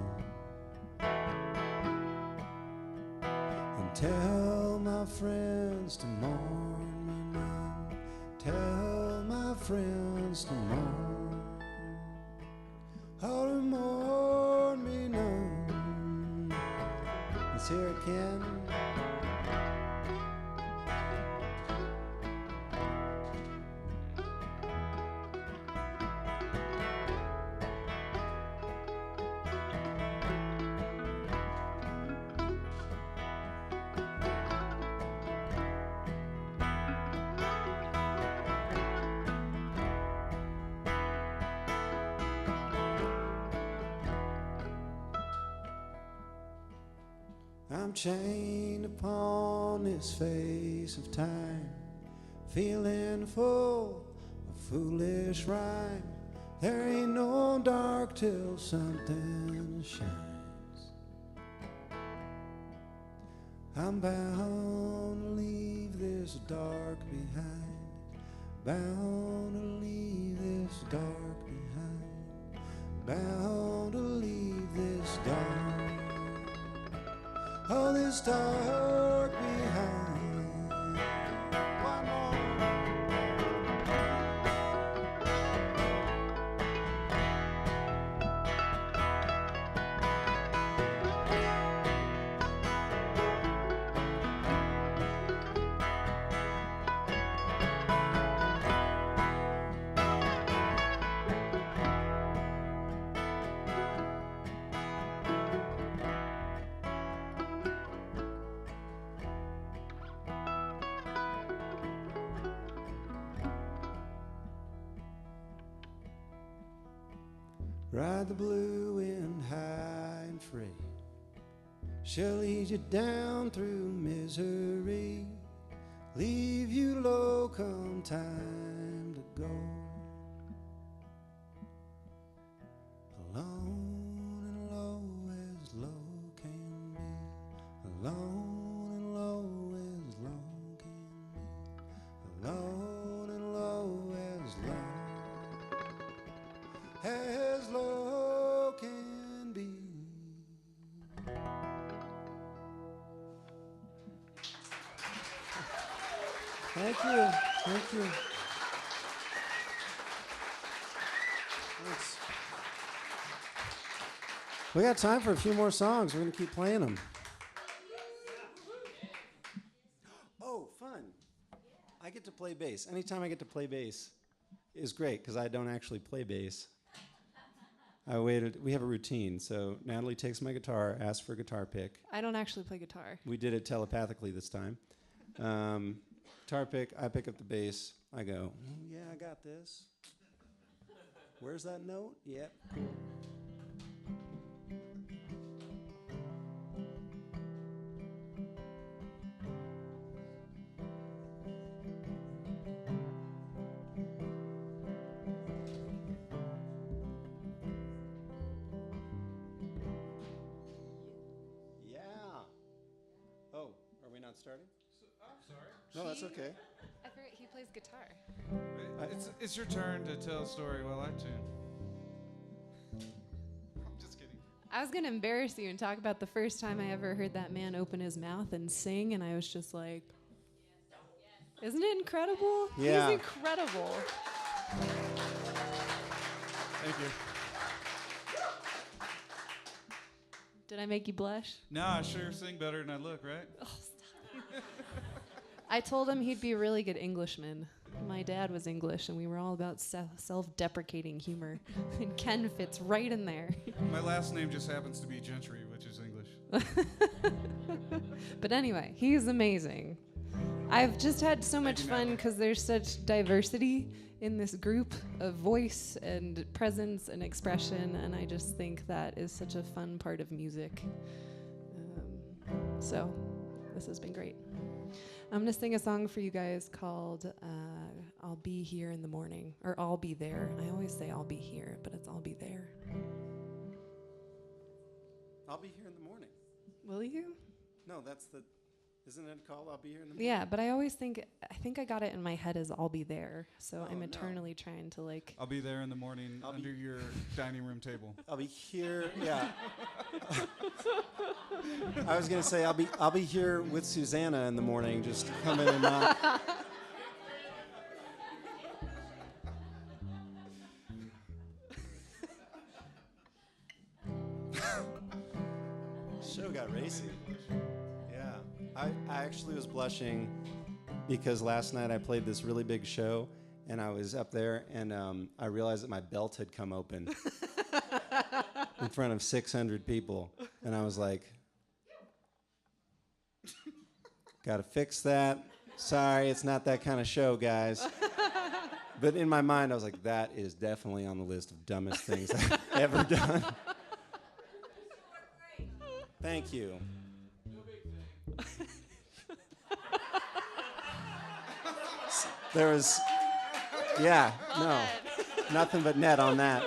and tell my friends to mourn me none, tell my friends to mourn, oh, to mourn me none. Let's hear it, Ken. I'm chained upon this face of time, feeling full of foolish rhyme. There ain't no dark till something shines. I'm bound to leave this dark behind, bound to leave this dark behind, bound to leave this dark, all this dark behind. One more. Ride the blue wind high and free, she'll lead you down through misery, leave you low come time to go, alone and low as low can be, alone and low as low can be, alone and low as low can be. Thank you. Thank you. Thanks. We got time for a few more songs. We're going to keep playing them. Oh, fun. I get to play bass. Anytime I get to play bass is great because I don't actually play bass. I waited. We have a routine. So Natalie takes my guitar, asks for a guitar pick. I don't actually play guitar. We did it telepathically this time. Guitar pick, I pick up the bass. I go, yeah, I got this. Where's that note? Yep, cool. not starting? I'm sorry. No, that's okay. I forget he plays guitar. It's your turn to tell a story while I tune. I'm just kidding. I was going to embarrass you and talk about the first time I ever heard that man open his mouth and sing, and I was just like, isn't it incredible? Yeah. He's incredible. Thank you. Did I make you blush? No, I sure sing better than I look, right? Oh, stop. I told him he'd be a really good Englishman. My dad was English, and we were all about self-deprecating humor. And Ken fits right in there. My last name just happens to be Gentry, which is English. But anyway, he's amazing. I've just had so much fun because there's such diversity in this group of voice and presence and expression, and I just think that is such a fun part of music. So this has been great. I'm going to sing a song for you guys called I'll Be Here in the Morning, or I'll Be There. I always say I'll be here, but it's I'll be there. I'll be here in the morning. Will you? No, isn't it called I'll be here in the morning? Yeah, but I think I got it in my head as I'll be there. So Oh, I'm no. eternally trying to like. I'll be there in the morning I'll under your dining room table. I'll be here, yeah. I was gonna say I'll be here with Susanna in the morning, just come in and knock. Show got racy. Yeah, I actually was blushing because last night I played this really big show and I was up there and I realized that my belt had come open in front of 600 people, and I was like, gotta fix that. Sorry, it's not that kind of show, guys. But in my mind, I was like, that is definitely on the list of dumbest things I've ever done. Thank you. There was, yeah, no, nothing but net on that.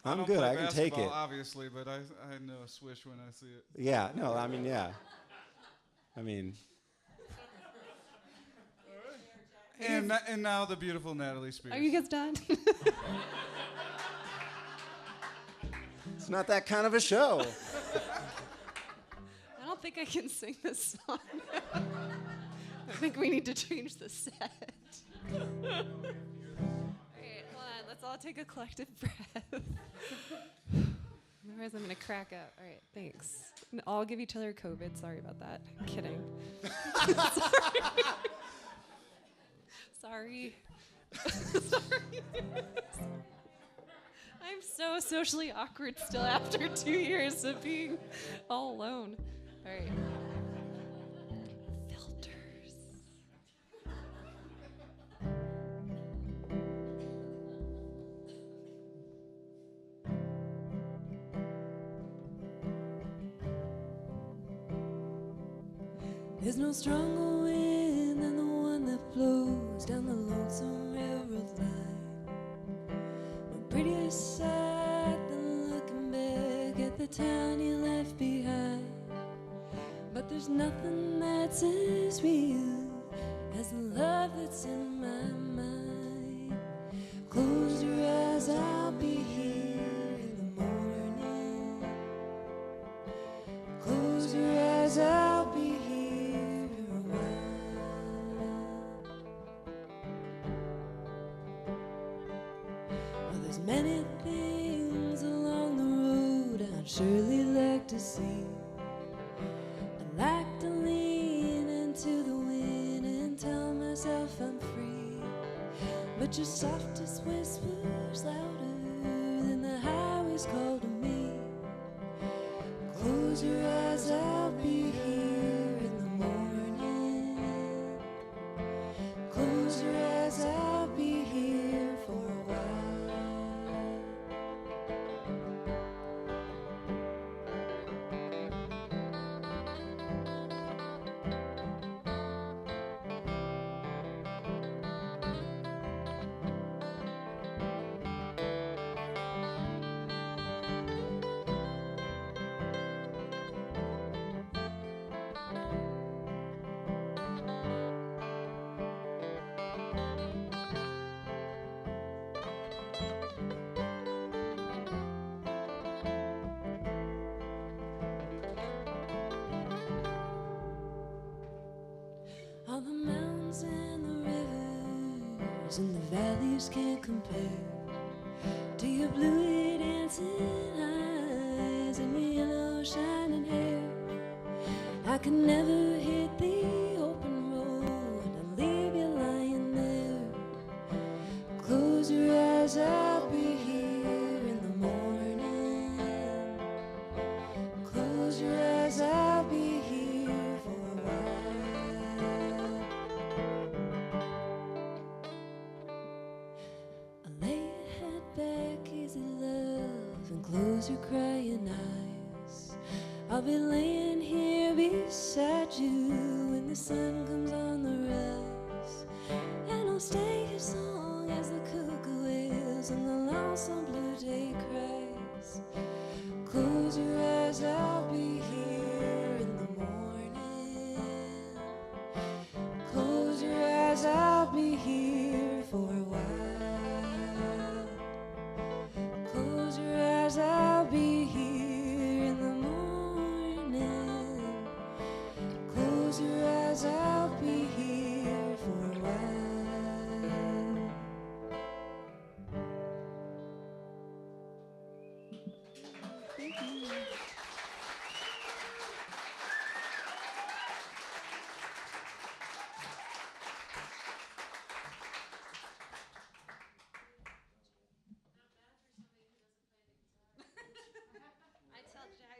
I'm don't good. play I can take basketball, it. obviously, but I know a swish when I see it. Yeah, no, I mean, yeah. I mean, And now the beautiful Natalie Spears. Are you guys done? it's not that kind of a show. I don't think I can sing this song. I think we need to change the set. All right, hold on. Let's all take a collective breath. Otherwise, I'm going to crack up. All right, thanks. I'll give each other COVID. Sorry about that. I'm kidding. Sorry. Sorry. I'm so socially awkward still after 2 years of being all alone. All right. Filters. There's no stronger wind than the one that blows down the lonesome railroad line. No prettier sight than looking back at the town you left behind. But there's nothing that's as real as the love that's in my mind. Close your eyes, I'll be here in the morning. Close your eyes, I'll be here. Many things along the road I'd surely like to see. I'd like to lean into the wind and tell myself I'm free. But your softest whisper's louder than the highways call to me. Close your eyes, I'll be here in the morning. Close your eyes, I'll be here for a while. and the valleys can't compare to your blue dancing eyes and your yellow shining hair. I could never hit the open road and leave you lying there. Close your eyes, I'll be here in the morning. Close your eyes, I'll be here for a while. Lay your head back, easy love, and close your crying eyes. I'll be laying here beside you when the sun comes on the rise, and I'll stay here so long as the cuckoo wails and the lonesome blue jay cries. Close your eyes, I'll be here in the morning. Close your eyes, I'll be here for a while. Close your eyes, I'll be here in the morning. Close your eyes, I'll be here for a while.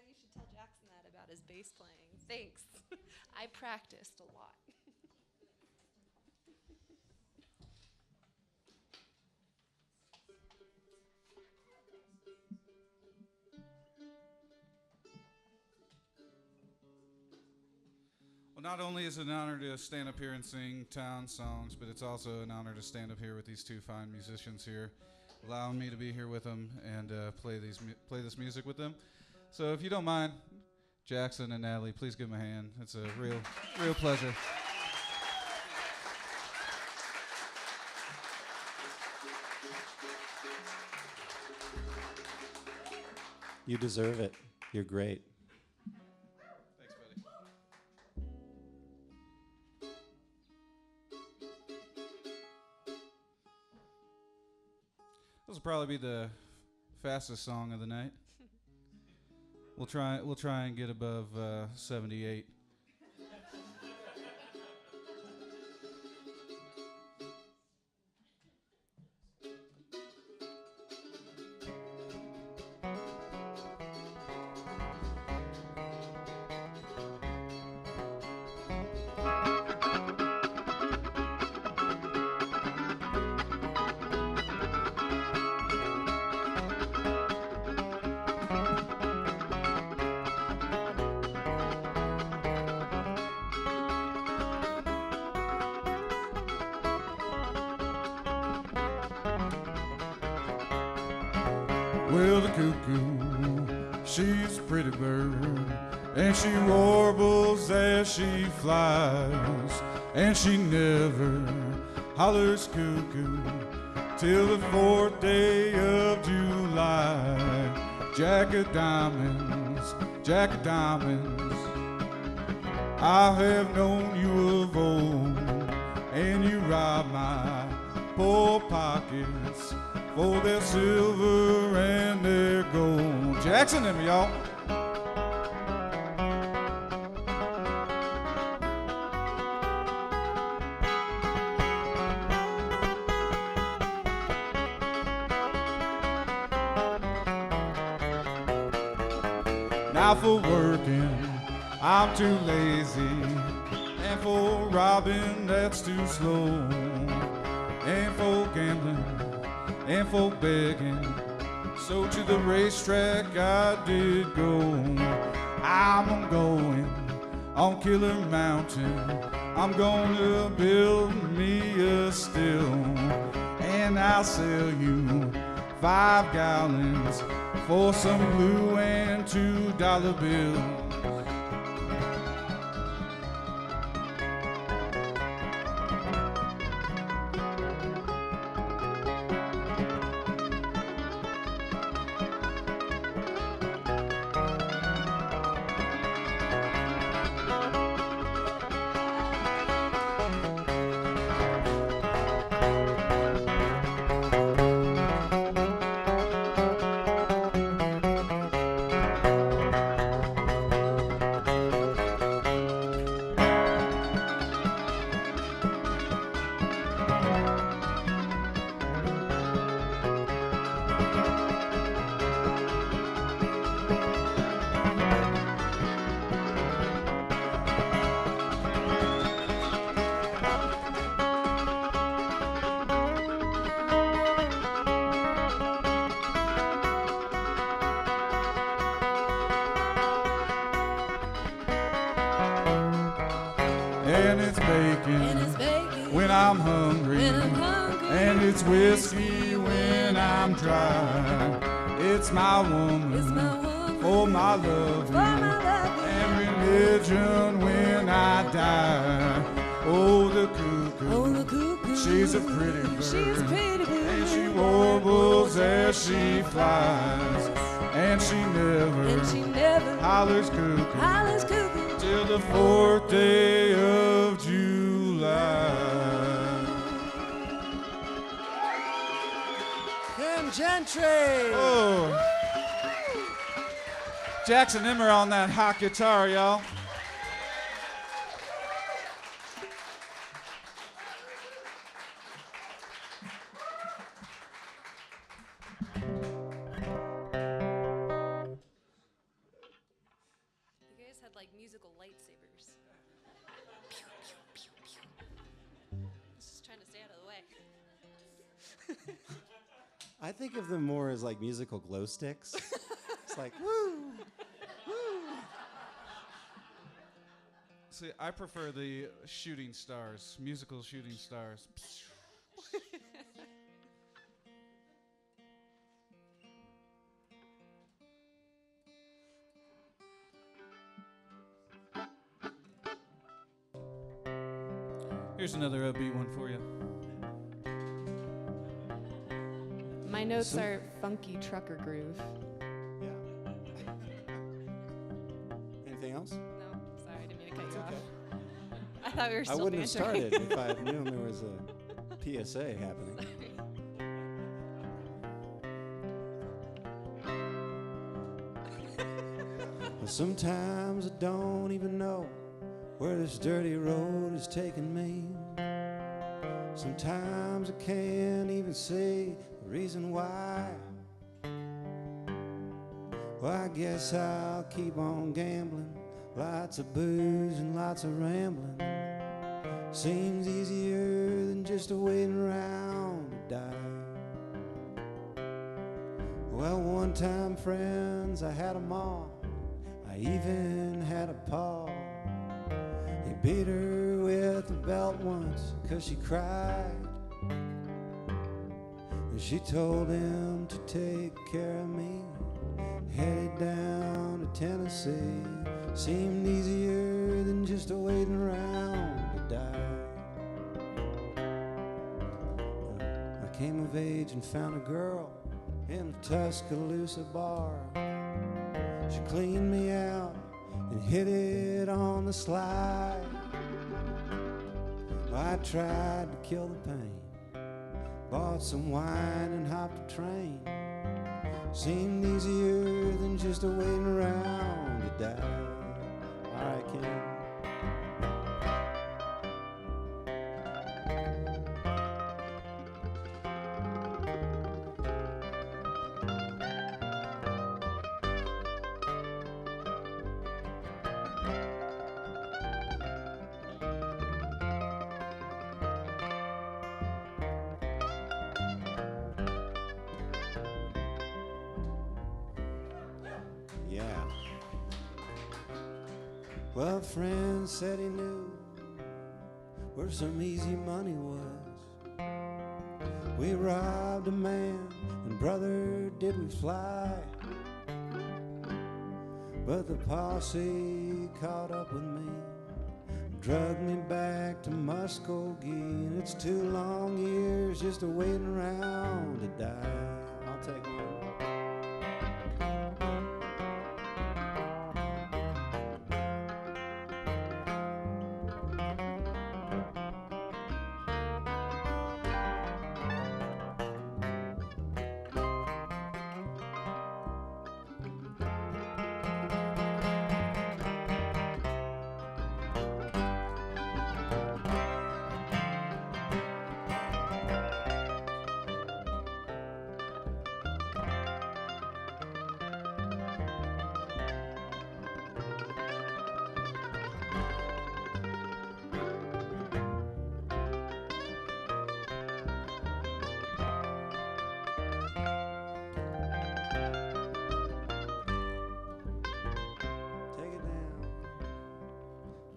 You should tell Jackson that about his bass playing. Thanks. I practiced a lot. Well, not only is it an honor to stand up here and sing town songs, but it's also an honor to stand up here with these two fine musicians here, allowing me to be here with them and play this music with them. So if you don't mind, Jackson and Natalie, please give them a hand. It's a real pleasure. You deserve it. You're great. Thanks, buddy. This will probably be the fastest song of the night. We'll try and get above 78. Well, the cuckoo, she's a pretty bird, and she warbles as she flies, and she never hollers cuckoo till the 4th day of July. Jack of diamonds, I have known you of old, and you rob my poor pockets for their silver and their gold. Jackson Emmer, y'all. Now for working, I'm too lazy, and for robbing, that's too slow, and for gambling, and for begging, so to the racetrack I did go. I'm going on Killer Mountain, I'm gonna build me a still, and I'll sell you 5 gallons for some glue and $2 bills. bacon when I'm hungry, and it's whiskey when I'm dry. It's my woman for my love, and religion when I die. Oh, the cuckoo, she's a pretty bird, and she warbles as she flies, and she never hollers cuckoo till the 4th day of July. Gentry! Oh, Jackson Emmer on that hot guitar, y'all. You guys had like musical lightsabers. Just trying to stay out of the way. I think of them more as like musical glow sticks. It's like, woo, woo. See, I prefer the shooting stars, musical shooting stars. Here's another upbeat one for you. My notes are funky trucker groove. Yeah. Anything else? No, sorry, I didn't mean to cut It's you okay. off. I thought we were I still wouldn't have bantering. started if I had known there was a PSA happening. Well, sometimes I don't even know where this dirty road is taking me. Sometimes I can't even say the reason why. Well, I guess I'll keep on gambling. Lots of booze and lots of rambling. Seems easier than just waiting around to die. Well, one time, friends, I had 'em all. I even had a paw. He beat her with a belt once 'cause she cried. And she told him to take care of me. Headed down to Tennessee. Seemed easier than just waiting around to die. I came of age and found a girl in a Tuscaloosa bar. She cleaned me out and hit it on the slide. I tried to kill the pain, bought some wine and hopped a train. Seemed easier than just waiting around to die. All right, Ken. Yeah. Well, a friend said he knew where some easy money was. We robbed a man, and brother, did we fly. But the posse caught up with me, drugged me back to Muskogee, and it's 2 long years just waiting around to die. I'll take one.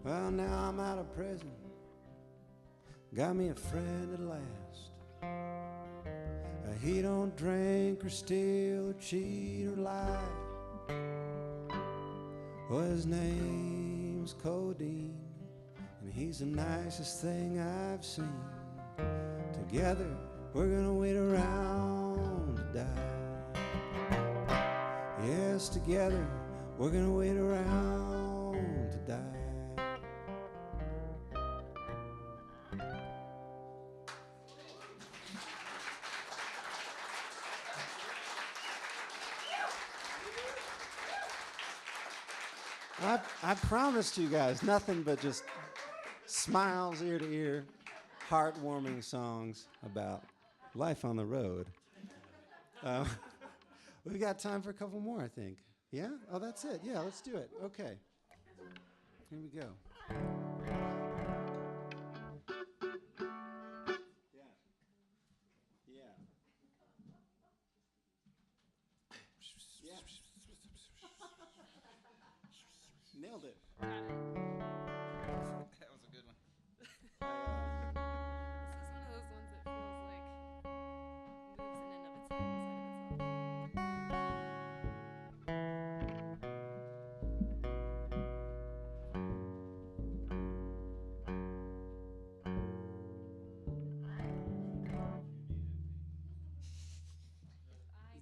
Well, now I'm out of prison, got me a friend at last. He don't drink or steal or cheat or lie. Well, his name's Codeine, and he's the nicest thing I've seen. Together, we're gonna wait around to die. Yes, together, we're gonna wait around to die. I promised you guys nothing but just smiles ear to ear, heartwarming songs about life on the road. We've got time for a couple more, I think. Yeah? Oh, that's it. Yeah, let's do it. Okay. Here we go. Nailed it. That was a good one. This is one of those ones that feels like moves in and of itself.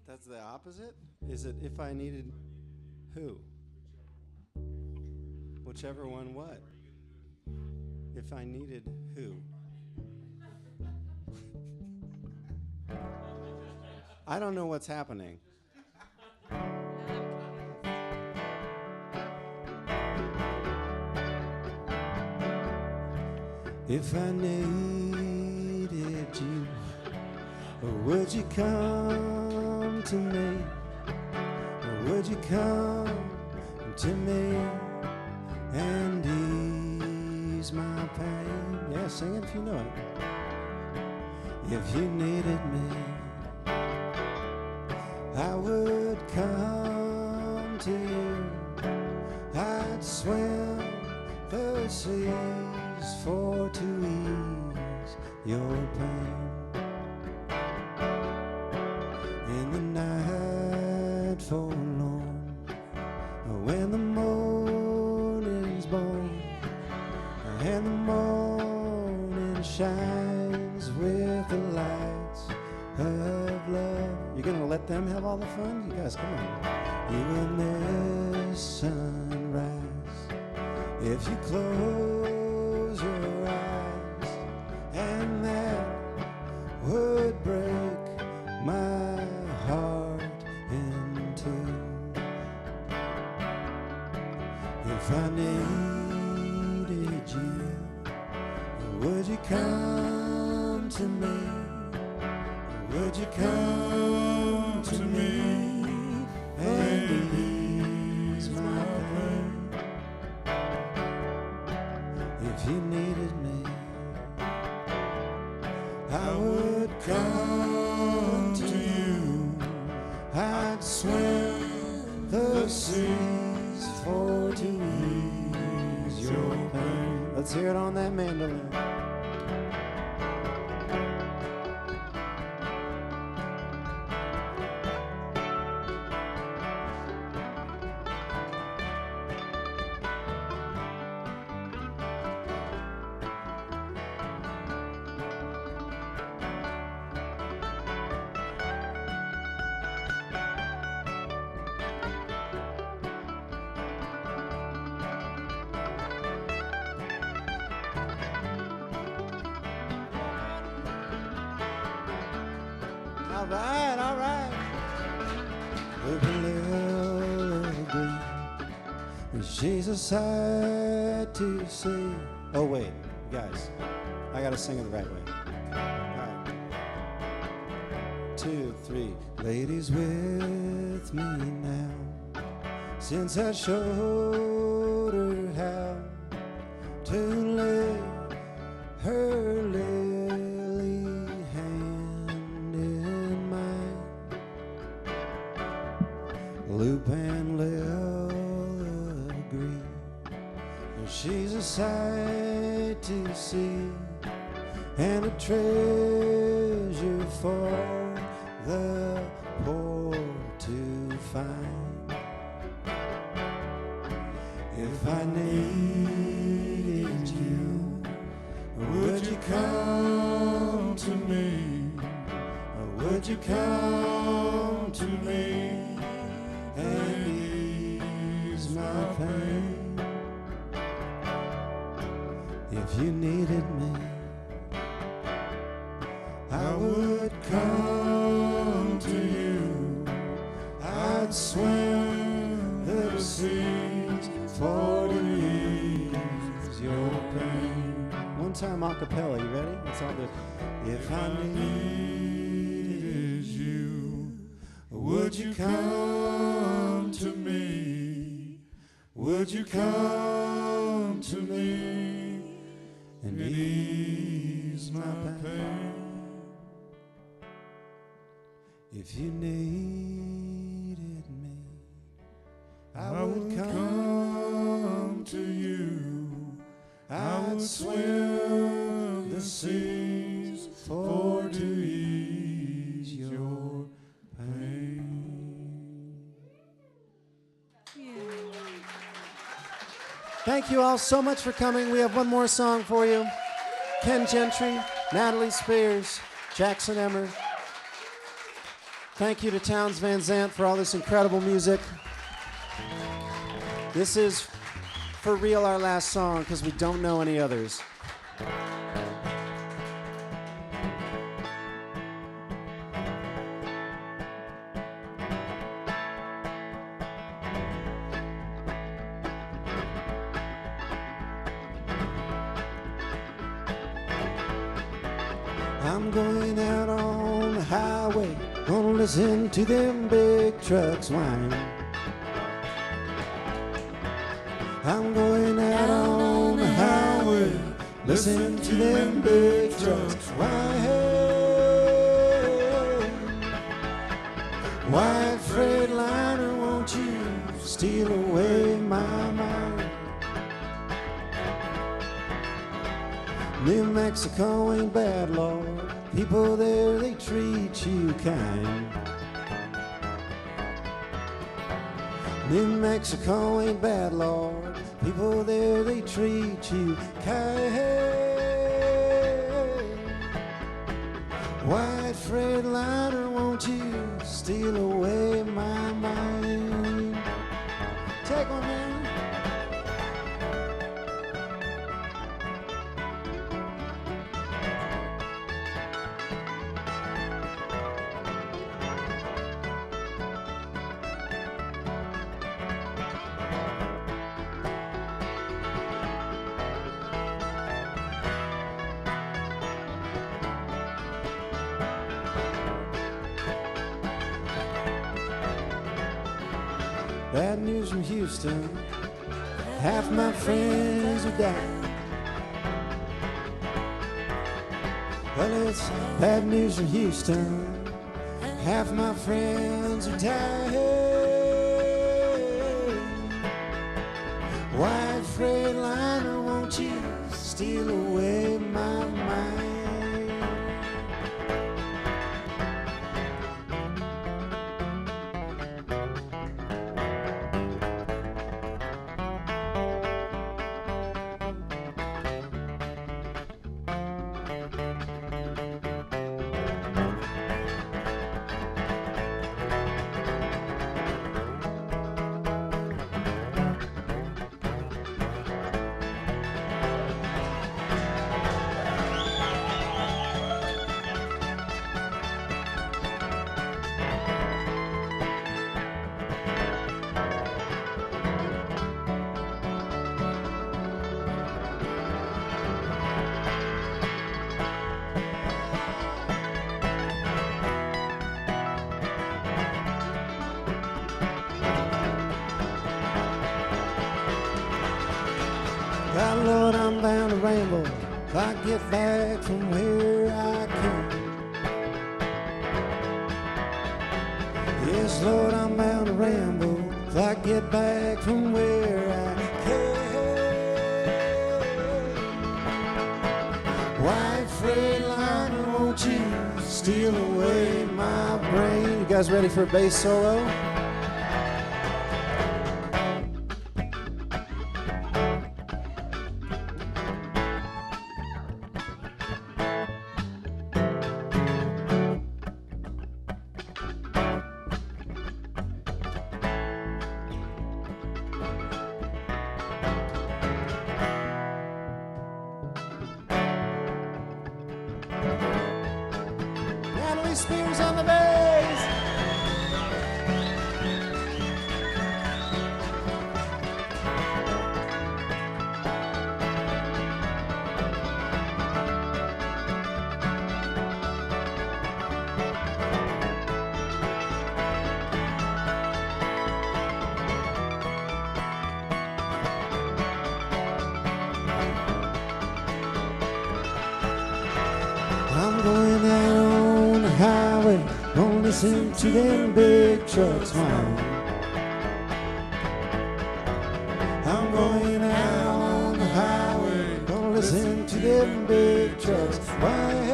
That's the opposite? Is it if I needed who? Whichever one what? If I needed who? I don't know what's happening. If I needed you, would you come to me? Or would you come to me and ease my pain? Yeah, sing it if you know it. If you needed me, I would come to you. I'd swim the seas for to ease your pain. In the night forlorn, when the morning's born, and the morning shines with the lights of love. You're gonna let them have all the fun? You guys, come on. You will miss sunrise if you close your eyes, and that would break my heart in two. If I needed you, would you come to me? Would you come to me and ease my pain? If you needed me, I would come to you. I'd swim the seas for to ease your pain. Let's hear it on that mandolin. All right. Open little green, she's a sight to see. Oh wait, guys, I gotta sing it the right way. All right. 2, 3. Ladies with me now, since I showed her how to lay her lily hand in mine. Loop and Lil agree, she's a sight to see. and a treasure for the poor to find. If I needed you, would you come to me? Or would you come to me and ease my pain? If you needed me, I would come to you. I'd swim the seas for to ease your pain. One time a cappella, you ready? That's all good. If I needed you, would you come to me? Would you come to me and ease my pain? If you needed me, I would come to you. I would swim the seas for to ease your pain. Thank you all so much for coming. We have one more song for you. Ken Gentry, Natalie Spears, Jackson Emmer. Thank you to Townes Van Zandt for all this incredible music. This is for real our last song because we don't know any others. I'm going out on the highway, gonna listen to them big trucks whine. I'm going out on the highway, listen to them big trucks whine. White Freightliner, won't you steal away my mind? New Mexico ain't bad, Lord. People there, they treat you kind. New Mexico ain't bad, Lord. People there, they treat you kind. White Freightliner, won't you steal away my mind? Take one, man. Bad news from Houston, half my friends are dying. Well, it's bad news from Houston, half my friends are dying. White Freightliner, won't you steal away my mind? God, Lord, I'm bound to ramble till I get back from where I came. Yes, Lord, I'm bound to ramble till I get back from where I came. White Freightliner, steal away my brain. You guys ready for a bass solo? Natalie Spears on the bass. I'm going out on the highway, gonna listen to them big trucks whine. I'm going out on the highway, gonna listen to them big trucks whine.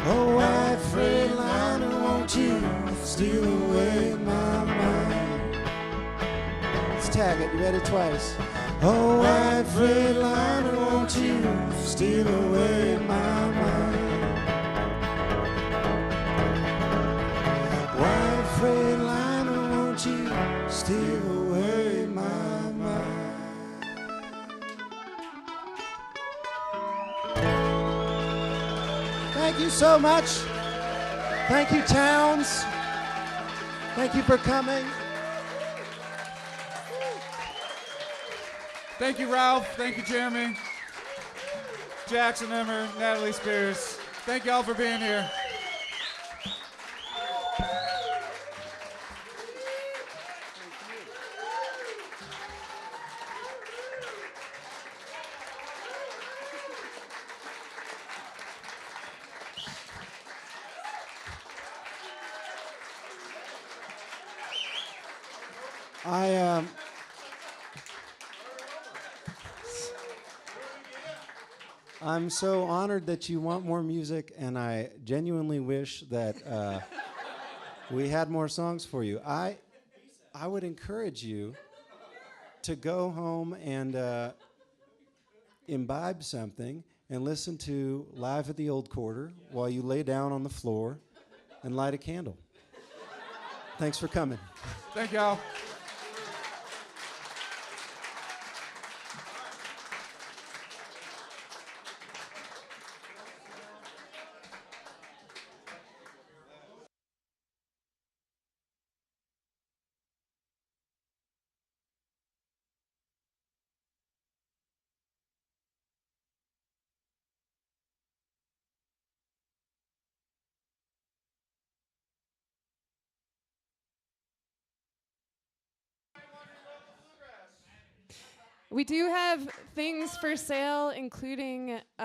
Oh, white Freightliner, won't you steal away my mind? Let's tag it, you ready twice. Oh, white Freightliner, won't you steal away my mind? White Freightliner, won't you steal away my mind? Thank you so much. Thank you, Towns. Thank you for coming. Thank you, Ralph. Thank you, Jeremy. Jackson Emmer, Natalie Spears. Thank you all for being here. I'm so honored that you want more music, and I genuinely wish that we had more songs for you. I would encourage you to go home and imbibe something and listen to Live at the Old Quarter while you lay down on the floor and light a candle. Thanks for coming. Thank y'all. We do have things for sale, including